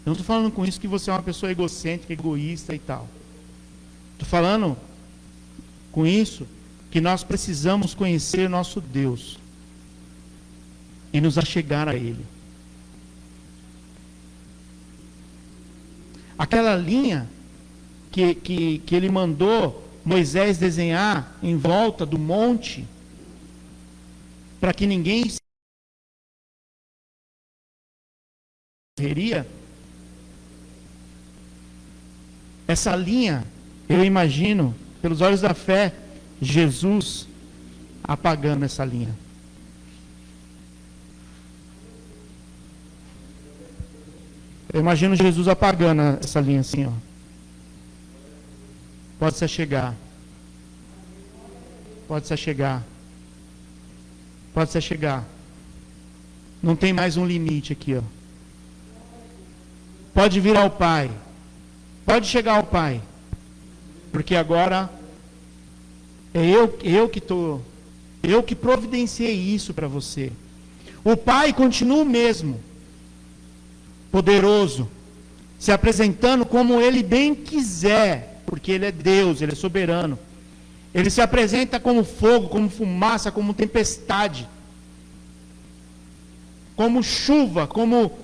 Eu não estou falando com isso que você é uma pessoa egocêntrica, egoísta e tal. Estou falando com isso que nós precisamos conhecer nosso Deus e nos achegar a Ele. Aquela linha que Ele mandou Moisés desenhar em volta do monte, para que ninguém se morreria, essa linha, eu imagino, pelos olhos da fé, Jesus apagando essa linha. Eu imagino Jesus apagando essa linha assim, ó. Pode se achegar. Pode se achegar. Pode se achegar. Não tem mais um limite aqui, ó. Pode vir ao Pai. Pode chegar ao Pai. Porque agora é eu que providenciei isso para você. O Pai continua o mesmo, poderoso, se apresentando como Ele bem quiser, porque Ele é Deus, Ele é soberano. Ele se apresenta como fogo, como fumaça, como tempestade, como chuva, como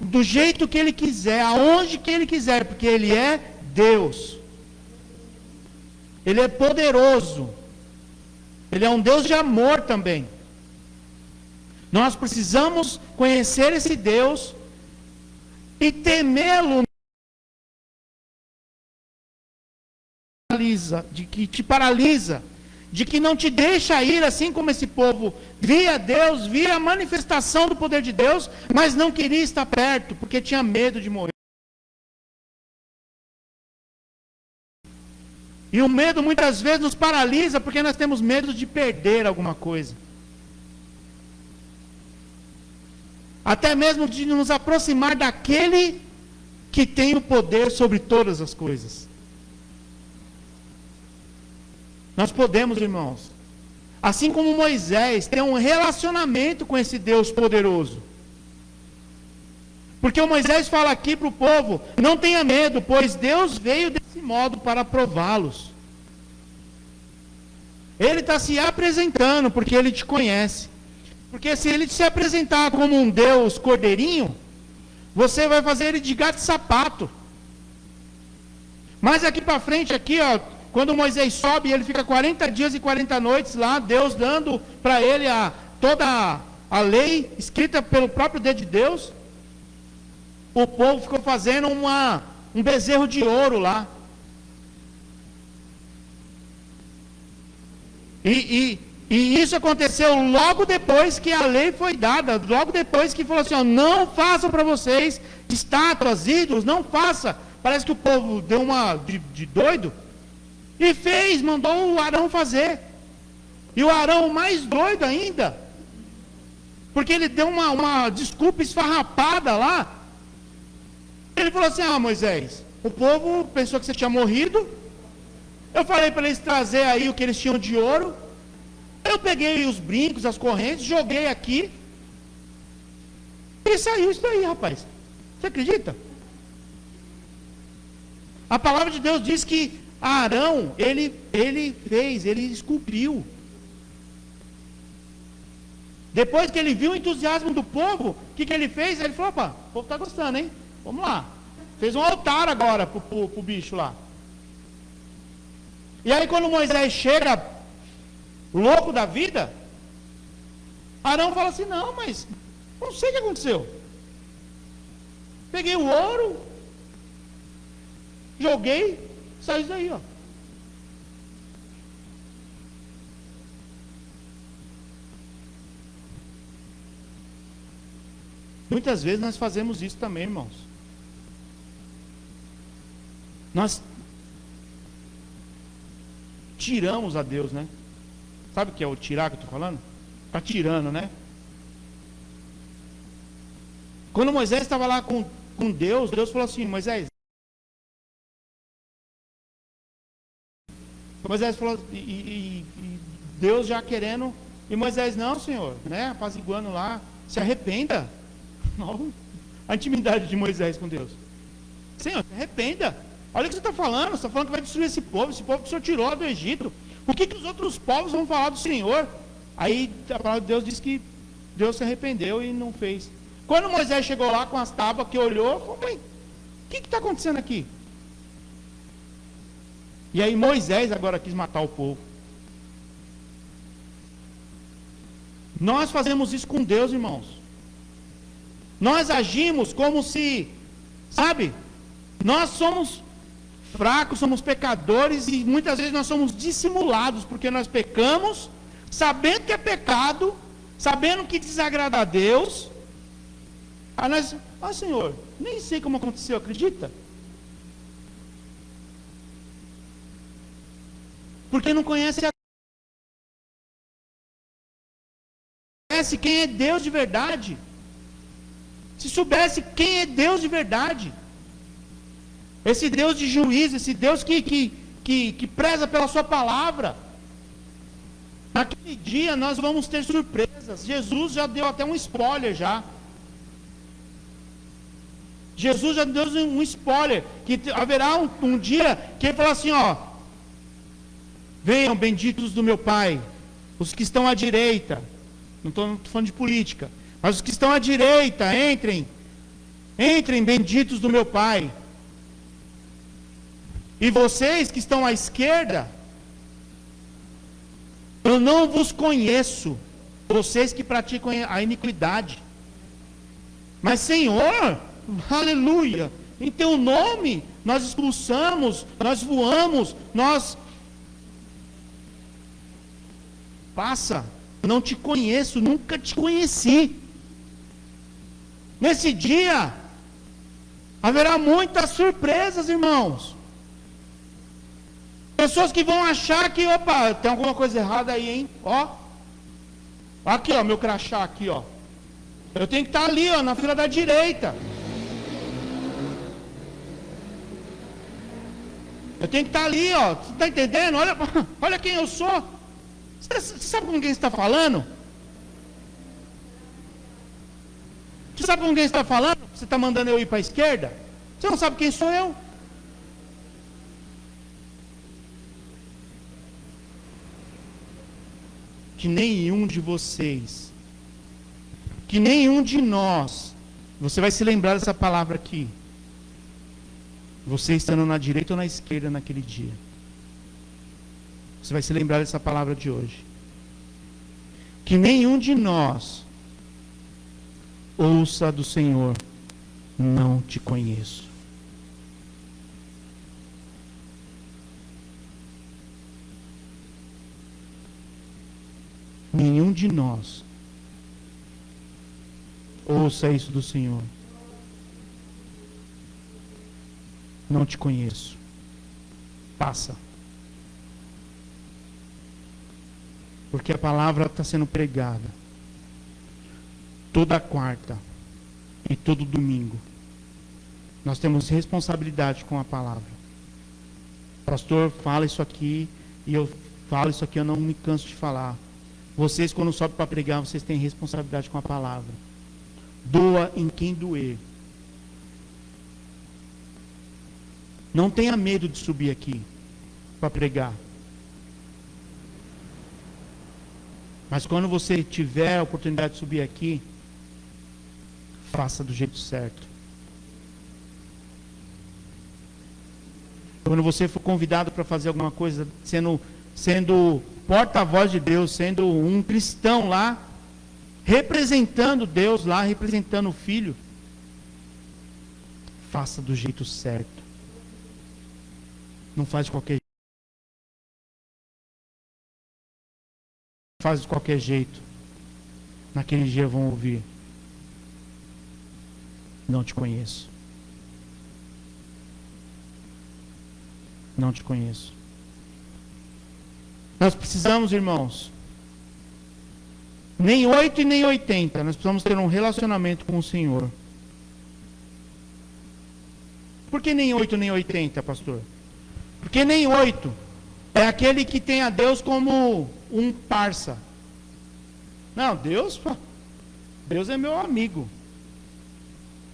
do jeito que Ele quiser, aonde que Ele quiser, porque Ele é Deus. Ele é poderoso. Ele é um Deus de amor também. Nós precisamos conhecer esse Deus e temê-lo, de que te paralisa, de que não te deixa ir, assim como esse povo via Deus, via a manifestação do poder de Deus, mas não queria estar perto, porque tinha medo de morrer. E o medo muitas vezes nos paralisa, porque nós temos medo de perder alguma coisa. Até mesmo de nos aproximar daquele que tem o poder sobre todas as coisas. Nós podemos, irmãos, assim como Moisés, ter um relacionamento com esse Deus poderoso. Porque o Moisés fala aqui para o povo: não tenha medo, pois Deus veio desse modo para prová-los. Ele está se apresentando porque Ele te conhece. Porque se Ele se apresentar como um Deus cordeirinho, você vai fazer Ele de gato e sapato. Mas aqui para frente, aqui, ó, quando Moisés sobe, ele fica 40 dias e 40 noites lá, Deus dando para ele toda a lei, escrita pelo próprio dedo de Deus. O povo ficou fazendo um bezerro de ouro lá. E isso aconteceu logo depois que a lei foi dada, logo depois que falou assim, ó, não façam para vocês estátuas, ídolos, não faça. Parece que o povo deu uma de doido. E fez, mandou o Arão fazer. E o Arão mais doido ainda, porque ele deu uma desculpa esfarrapada lá. Ele falou assim: ah, Moisés, o povo pensou que você tinha morrido. Eu falei para eles trazer aí o que eles tinham de ouro. Eu peguei os brincos, as correntes, joguei aqui. E saiu isso daí, rapaz. Você acredita? A palavra de Deus diz que Arão, ele esculpiu. Depois que ele viu o entusiasmo do povo, o que ele fez? Ele falou: opa, o povo está gostando, hein? Vamos lá. Fez um altar agora para o bicho lá. E aí quando Moisés chega, louco da vida, Arão fala assim: não, mas não sei o que aconteceu. Peguei o ouro, joguei, saiu isso daí, ó. Muitas vezes nós fazemos isso também, irmãos. Nós tiramos a Deus, né? Sabe o que é o tirar que eu estou falando? Está tirando, né? Quando Moisés estava lá com Deus, Deus falou assim: Moisés falou, e Deus já querendo, e Moisés: não, Senhor, né? Apaziguando lá, se arrependa. Não, a intimidade de Moisés com Deus: Senhor, se arrependa. Olha o que você está falando. Você está falando que vai destruir esse povo que o Senhor tirou do Egito. O que os outros povos vão falar do Senhor? Aí a palavra de Deus diz que Deus se arrependeu e não fez. Quando Moisés chegou lá com as tábuas, que olhou, falou: o que está acontecendo aqui? E aí Moisés agora quis matar o povo. Nós fazemos isso com Deus, irmãos. Nós agimos como se, sabe, nós somos fracos, somos pecadores e muitas vezes nós somos dissimulados, porque nós pecamos, sabendo que é pecado, sabendo que desagrada a Deus. Aí nós, Senhor, nem sei como aconteceu, acredita? Porque não conhece quem é Deus de verdade. Se soubesse quem é Deus de verdade, esse Deus de juízo, esse Deus que preza pela sua palavra, naquele dia nós vamos ter surpresas. Jesus já deu até um spoiler já. Jesus já deu um spoiler, que haverá um dia que ele fala assim, venham benditos do meu Pai, os que estão à direita, não estou falando de política, mas os que estão à direita, entrem benditos do meu Pai. E vocês que estão à esquerda, eu não vos conheço, vocês que praticam a iniquidade. Mas Senhor, aleluia, em teu nome nós expulsamos, nós voamos, passa, não te conheço, nunca te conheci. Nesse dia haverá muitas surpresas, irmãos. Pessoas que vão achar que, opa, tem alguma coisa errada aí, hein? Aqui, meu crachá aqui, eu tenho que estar ali, na fila da direita. Eu tenho que estar ali, você está entendendo? Olha quem eu sou. Você sabe com quem você está falando? Você sabe com quem você está falando? Você está mandando eu ir para a esquerda? Você não sabe quem sou eu? Que nenhum de vocês, que nenhum de nós, você vai se lembrar dessa palavra aqui, você estando na direita ou na esquerda naquele dia, você vai se lembrar dessa palavra de hoje, que nenhum de nós ouça do Senhor, não te conheço. Nenhum de nós ouça isso do Senhor. Não te conheço. Passa. Porque a palavra está sendo pregada toda quarta e todo domingo. Nós temos responsabilidade com a palavra. Pastor, fala isso aqui, e eu falo isso aqui, eu não me canso de falar. Vocês, quando sobem para pregar, vocês têm responsabilidade com a palavra. Doa em quem doer. Não tenha medo de subir aqui para pregar. Mas quando você tiver a oportunidade de subir aqui, faça do jeito certo. Quando você for convidado para fazer alguma coisa, sendo porta-voz de Deus, sendo um cristão lá, representando Deus lá, representando o Filho, faça do jeito certo. Não faz de qualquer jeito. Faz de qualquer jeito. Naquele dia vão ouvir: não te conheço. Não te conheço. Nós precisamos, irmãos, nem 8 e nem 80, nós precisamos ter um relacionamento com o Senhor. Por que nem 8 nem 80, pastor? Porque nem 8 é aquele que tem a Deus como um parça. Não, Deus é meu amigo.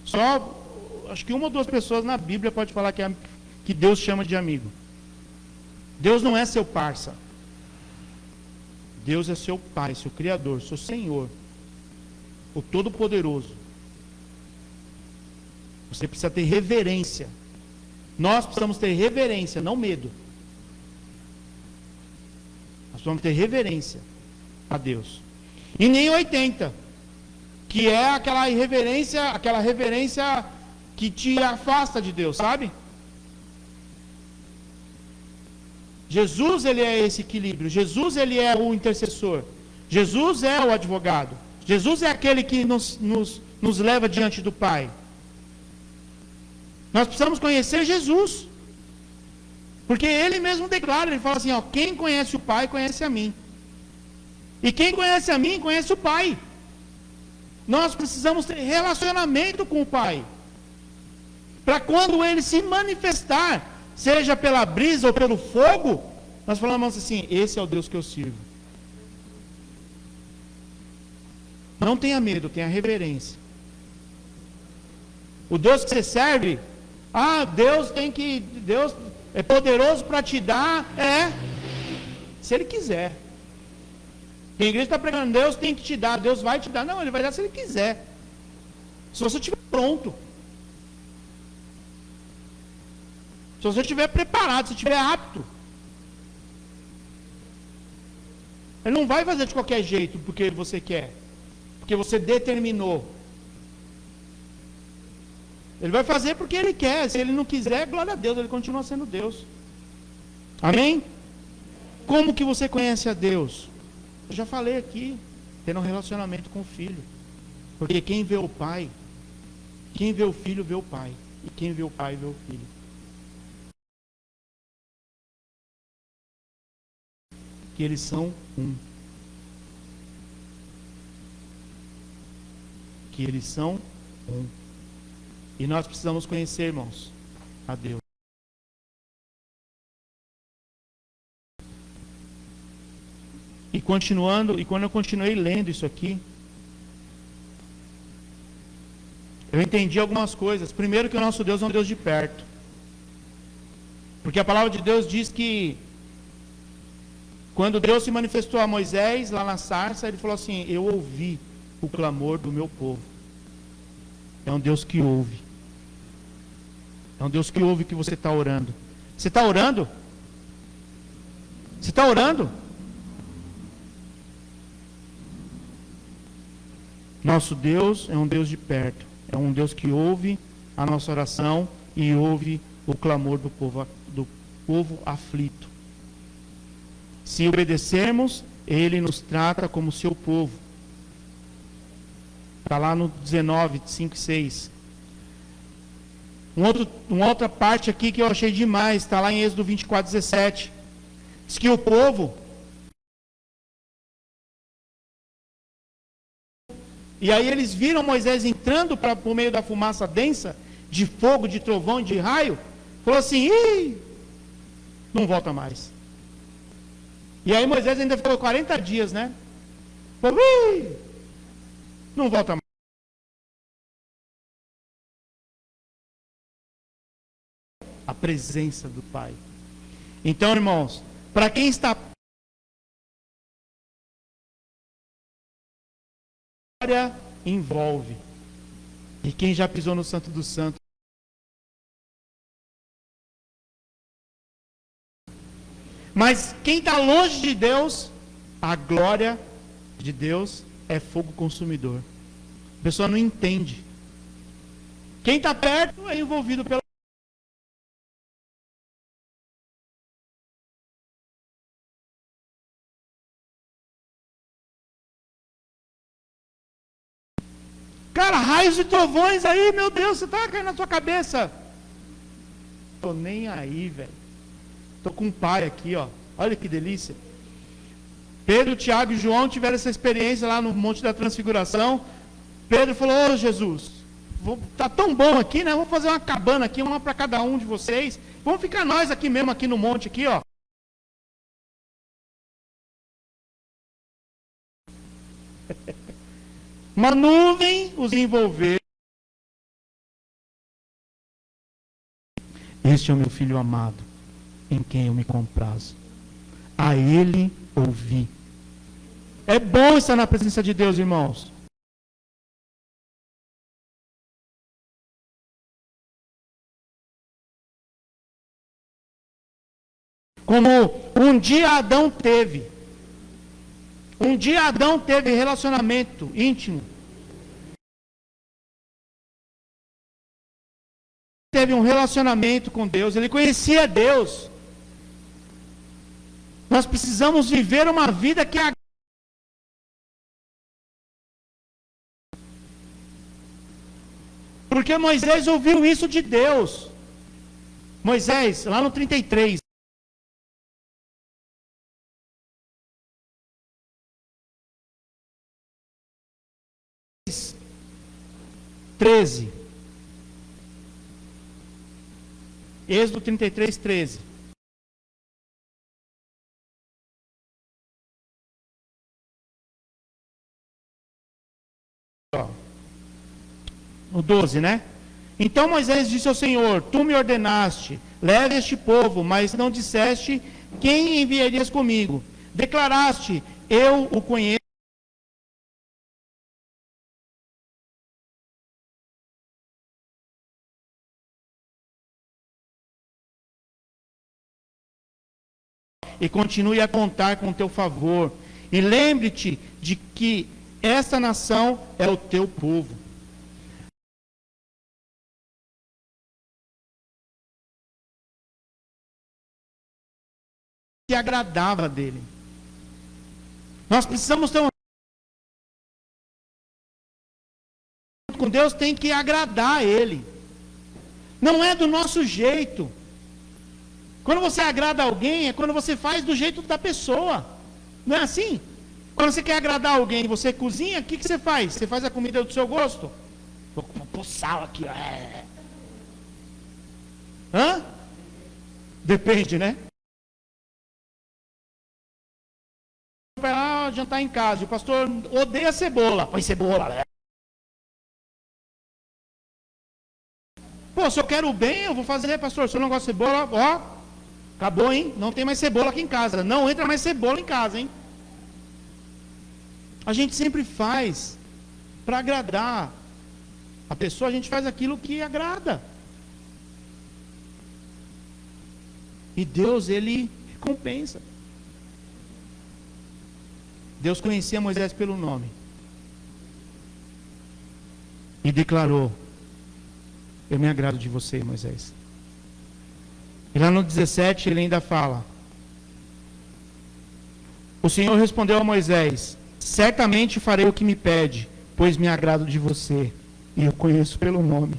Só, acho que uma ou duas pessoas na Bíblia pode falar que Deus chama de amigo. Deus não é seu parça. Deus é seu Pai, seu Criador, seu Senhor, o Todo-Poderoso. Você precisa ter reverência. Nós precisamos ter reverência, não medo. Nós precisamos ter reverência a Deus. E nem 80, que é aquela reverência que te afasta de Deus, sabe? Jesus, ele é esse equilíbrio. Jesus, ele é o intercessor. Jesus é o advogado. Jesus é aquele que nos leva diante do Pai. Nós precisamos conhecer Jesus. Porque ele mesmo declara, ele fala assim, ó, quem conhece o Pai, conhece a mim. E quem conhece a mim, conhece o Pai. Nós precisamos ter relacionamento com o Pai. Para quando ele se manifestar, seja pela brisa ou pelo fogo, nós falamos assim, esse é o Deus que eu sirvo. Não tenha medo, tenha reverência. O Deus que você serve, Deus é poderoso para te dar, se Ele quiser. A igreja está pregando, Deus tem que te dar, Deus vai te dar. Não, Ele vai dar se Ele quiser. Se você estiver pronto. Se você estiver preparado, se estiver apto. Ele não vai fazer de qualquer jeito, porque você quer. Porque você determinou. Ele vai fazer porque Ele quer. Se Ele não quiser, glória a Deus, Ele continua sendo Deus. Amém? Como que você conhece a Deus? Eu já falei aqui, tendo um relacionamento com o Filho. Porque quem vê o Pai, quem vê o Filho, vê o Pai. E quem vê o Pai, vê o Filho. Que eles são um. Que eles são um. E nós precisamos conhecer, irmãos, a Deus. E continuando, e quando eu continuei lendo isso aqui, eu entendi algumas coisas. Primeiro, que o nosso Deus é um Deus de perto. Porque a palavra de Deus diz que quando Deus se manifestou a Moisés lá na sarça, Ele falou assim, eu ouvi o clamor do meu povo. É um Deus que ouve. É um Deus que ouve que você está orando. Você está orando? Você está orando? Nosso Deus é um Deus de perto. É um Deus que ouve a nossa oração e ouve o clamor do povo aflito. Se obedecermos, Ele nos trata como seu povo. Está lá no 19, 5 e 6. Uma outra parte aqui que eu achei demais, está lá em Êxodo 24, 17. Diz que o povo... E aí eles viram Moisés entrando por meio da fumaça densa, de fogo, de trovão, de raio. Falou assim, não volta mais. E aí Moisés ainda ficou 40 dias, né? Falou, não volta mais. A presença do Pai. Então, irmãos, para quem está... envolve. E quem já pisou no Santo dos Santos? Mas quem está longe de Deus, a glória de Deus é fogo consumidor. A pessoa não entende. Quem está perto é envolvido pela... Cara, raios e trovões aí, meu Deus, você está caindo na sua cabeça. Tô nem aí, velho. Tô com um pai aqui, ó. Olha que delícia. Pedro, Tiago e João tiveram essa experiência lá no Monte da Transfiguração. Pedro falou, ô Jesus, tá tão bom aqui, né? Vamos fazer uma cabana aqui, uma para cada um de vocês. Vamos ficar nós aqui mesmo, aqui no monte, aqui, ó. Uma nuvem os envolveu. Este é o meu filho amado, em quem eu me comprazo. A ele ouvi. É bom estar na presença de Deus, irmãos. Como um dia Adão teve. Um dia Adão teve relacionamento íntimo. Teve um relacionamento com Deus. Ele conhecia Deus. Nós precisamos viver uma vida que agrada. Porque Moisés ouviu isso de Deus. Moisés, lá no 33. 13. Êxodo 33, 13. No 12, né? Então Moisés disse ao Senhor: Tu me ordenaste, leve este povo, mas não disseste quem enviarias comigo. Declaraste: eu o conheço. E continue a contar com teu favor. E lembre-te de que esta nação é o teu povo. Que agradava dele. Nós precisamos ter com Deus, tem que agradar a ele. Não é do nosso jeito. Quando você agrada alguém, é quando você faz do jeito da pessoa. Não é assim? Quando você quer agradar alguém, você cozinha, o que você faz? Você faz a comida do seu gosto? Vou pôr sal aqui, ó. Hã? Depende, né? Vai lá jantar em casa, o pastor odeia cebola. Põe cebola, né? Pô, se eu quero o bem, eu vou fazer, pastor. Se eu não gosto de cebola, ó, acabou, hein? Não tem mais cebola aqui em casa. Não entra mais cebola em casa, hein? A gente sempre faz para agradar a pessoa, a gente faz aquilo que agrada. E Deus, ele recompensa. Deus conhecia Moisés pelo nome. E declarou: eu me agrado de você, Moisés. E lá no 17 ele ainda fala: o Senhor respondeu a Moisés: certamente farei o que me pede, pois me agrado de você, e eu conheço pelo nome.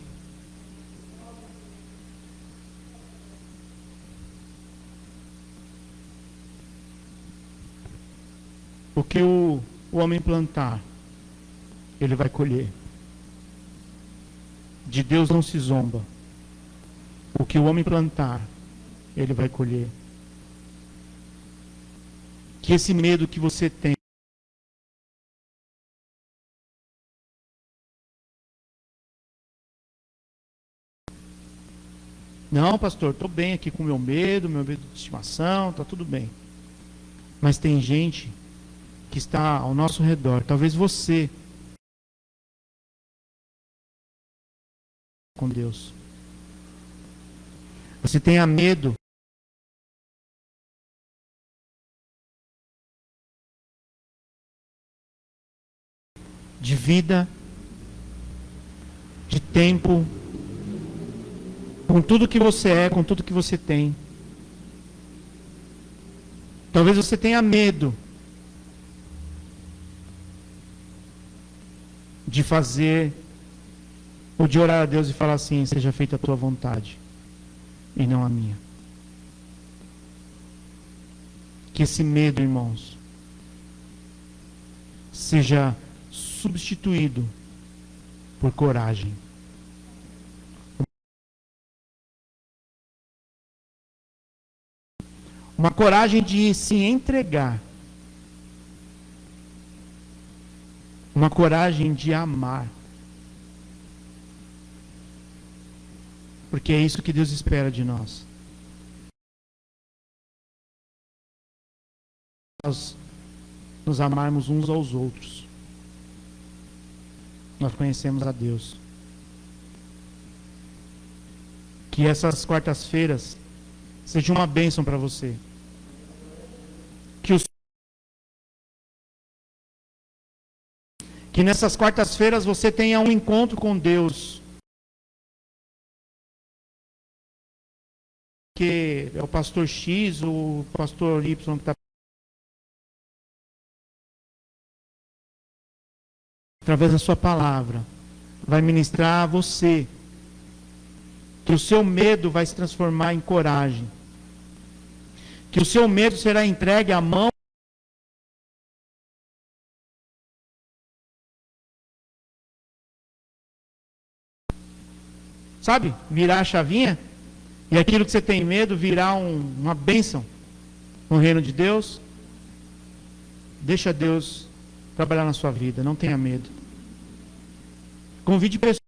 O que o homem plantar, ele vai colher. De Deus não se zomba. O que o homem plantar, ele vai colher. Que esse medo que você tem, não, pastor, estou bem aqui com meu medo de estimação, está tudo bem. Mas tem gente que está ao nosso redor, talvez você, com Deus. Você tenha medo de vida, de tempo, com tudo que você é, com tudo que você tem. Talvez você tenha medo de fazer ou de orar a Deus e falar assim: seja feita a tua vontade e não a minha. Que esse medo, irmãos, seja substituído por coragem. Uma coragem de se entregar. Uma coragem de amar. Porque é isso que Deus espera de nós. Nós nos amarmos uns aos outros. Nós conhecemos a Deus. Que essas quartas-feiras sejam uma bênção para você. Que nessas quartas-feiras você tenha um encontro com Deus. Que é o pastor X, o pastor Y que está através da sua palavra, vai ministrar a você, que o seu medo vai se transformar em coragem, que o seu medo será entregue à mão sabe, virar a chavinha, e aquilo que você tem medo virar uma bênção no reino de Deus. Deixa Deus trabalhar na sua vida, não tenha medo. Convide pessoas.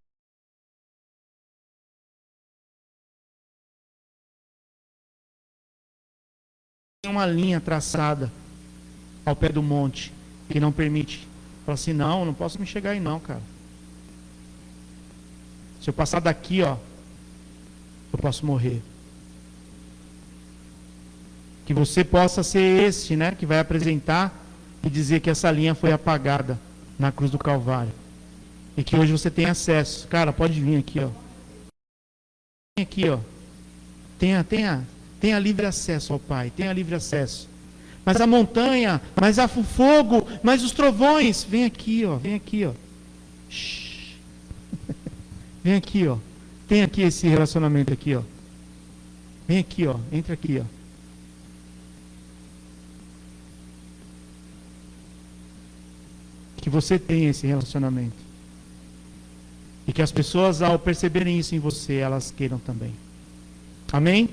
Tem uma linha traçada ao pé do monte que não permite. Fala assim, não posso me chegar aí não, cara. Se eu passar daqui, ó, eu posso morrer. Que você possa ser esse, né, que vai apresentar e dizer que essa linha foi apagada na cruz do Calvário. E que hoje você tem acesso. Cara, pode vir aqui, ó. Vem aqui, ó. Tenha livre acesso ao Pai. Tenha livre acesso. Mas a montanha, mas o fogo, mas os trovões. Vem aqui, ó. Vem aqui, ó. Shhh. Vem aqui, ó. Tem aqui esse relacionamento aqui, ó. Vem aqui, ó. Entra aqui, ó. Que você tenha esse relacionamento. E que as pessoas, ao perceberem isso em você, elas queiram também. Amém?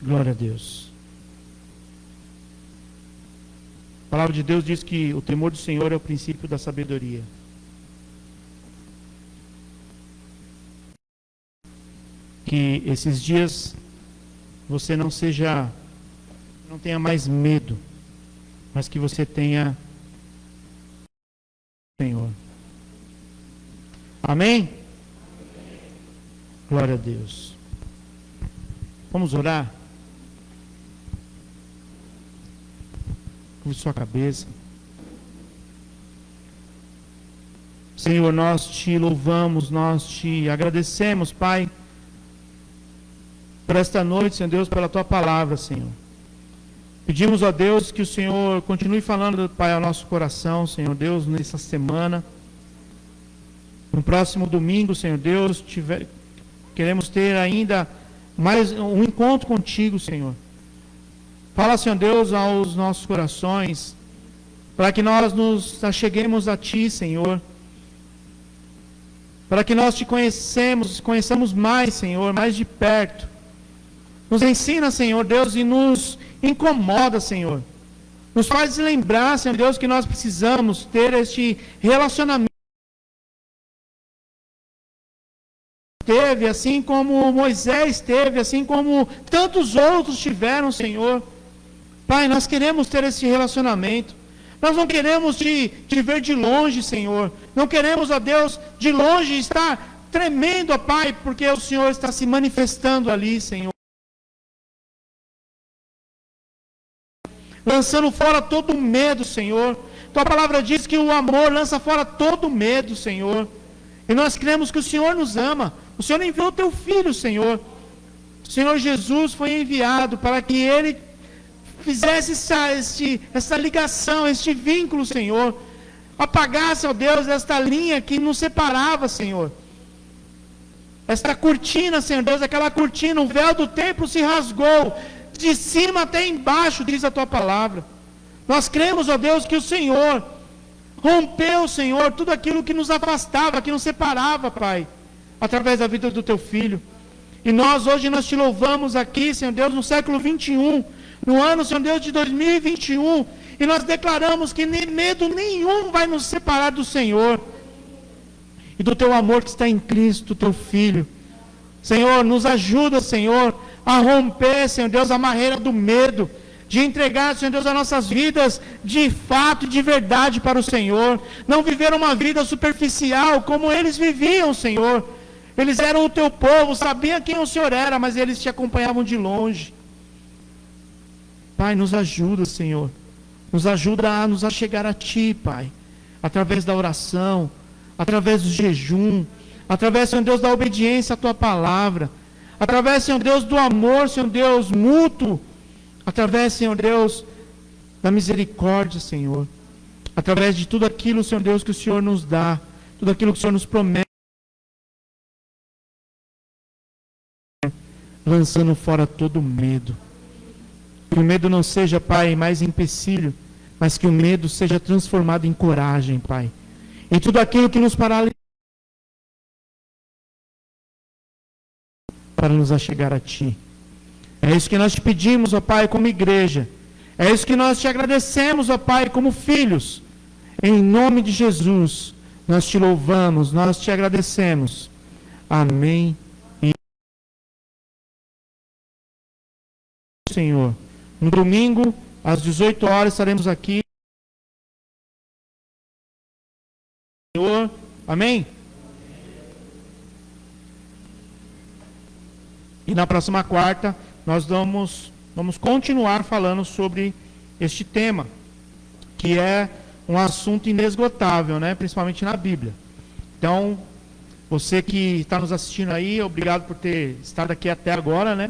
Glória a Deus. A palavra de Deus diz que o temor do Senhor é o princípio da sabedoria. Que esses dias você não tenha mais medo, mas que você tenha Senhor. Amém? Glória a Deus. Vamos orar? Curve sua cabeça. Senhor, nós te louvamos, nós te agradecemos, Pai, por esta noite, Senhor Deus, pela Tua palavra, Senhor. Pedimos a Deus que o Senhor continue falando, Pai, ao nosso coração, Senhor Deus, nessa semana. No próximo domingo, Senhor Deus, queremos ter ainda mais um encontro contigo, Senhor. Fala, Senhor Deus, aos nossos corações, para que nós nos acheguemos a Ti, Senhor. Para que nós Te conheçamos mais, Senhor, mais de perto. Nos ensina, Senhor Deus, e nos incomoda, Senhor. Nos faz lembrar, Senhor Deus, que nós precisamos ter este relacionamento. Teve, assim como Moisés teve, assim como tantos outros tiveram, Senhor. Pai, nós queremos ter esse relacionamento. Nós não queremos te ver de longe, Senhor. Não queremos, ó Deus, de longe estar tremendo, ó Pai, porque o Senhor está se manifestando ali, Senhor. Lançando fora todo medo, Senhor. Tua palavra diz que o amor lança fora todo medo, Senhor. E nós cremos que o Senhor nos ama. O Senhor enviou o Teu Filho, Senhor. O Senhor Jesus foi enviado para que Ele fizesse essa ligação, este vínculo, Senhor. Apagasse, ó Deus, esta linha que nos separava, Senhor. Esta cortina, Senhor Deus, aquela cortina, o véu do templo se rasgou, de cima até embaixo, diz a Tua palavra. Nós cremos, ó Deus, que o Senhor rompeu, Senhor, tudo aquilo que nos afastava, que nos separava, Pai, através da vida do Teu Filho. E nós, hoje, nós Te louvamos aqui, Senhor Deus, no século 21, no ano, Senhor Deus, de 2021, e nós declaramos que nem medo nenhum vai nos separar do Senhor, e do Teu amor que está em Cristo, Teu Filho. Senhor, nos ajuda, Senhor, a romper, Senhor Deus, a barreira do medo, de entregar, Senhor Deus, as nossas vidas de fato e de verdade para o Senhor, não viver uma vida superficial como eles viviam, Senhor. Eles eram o Teu povo, sabiam quem o Senhor era, mas eles Te acompanhavam de longe. Pai, nos ajuda, Senhor, nos ajuda a nos achegar a Ti, Pai, através da oração, através do jejum, através, Senhor Deus, da obediência à Tua palavra, através, Senhor Deus, do amor, Senhor Deus, mútuo, através, Senhor Deus, da misericórdia, Senhor. Através de tudo aquilo, Senhor Deus, que o Senhor nos dá, tudo aquilo que o Senhor nos promete, lançando fora todo medo. Que o medo não seja, Pai, mais empecilho, mas que o medo seja transformado em coragem, Pai. E tudo aquilo que nos paralisa para nos achegar a Ti. É isso que nós te pedimos, ó Pai, como igreja. É isso que nós te agradecemos, ó Pai, como filhos. Em nome de Jesus, nós te louvamos, nós te agradecemos. Amém. E Senhor, no domingo, às 18 horas, estaremos aqui. Senhor, amém? E na próxima quarta, nós vamos continuar falando sobre este tema, que é um assunto inesgotável, né? Principalmente na Bíblia. Então, você que está nos assistindo aí, obrigado por ter estado aqui até agora, né?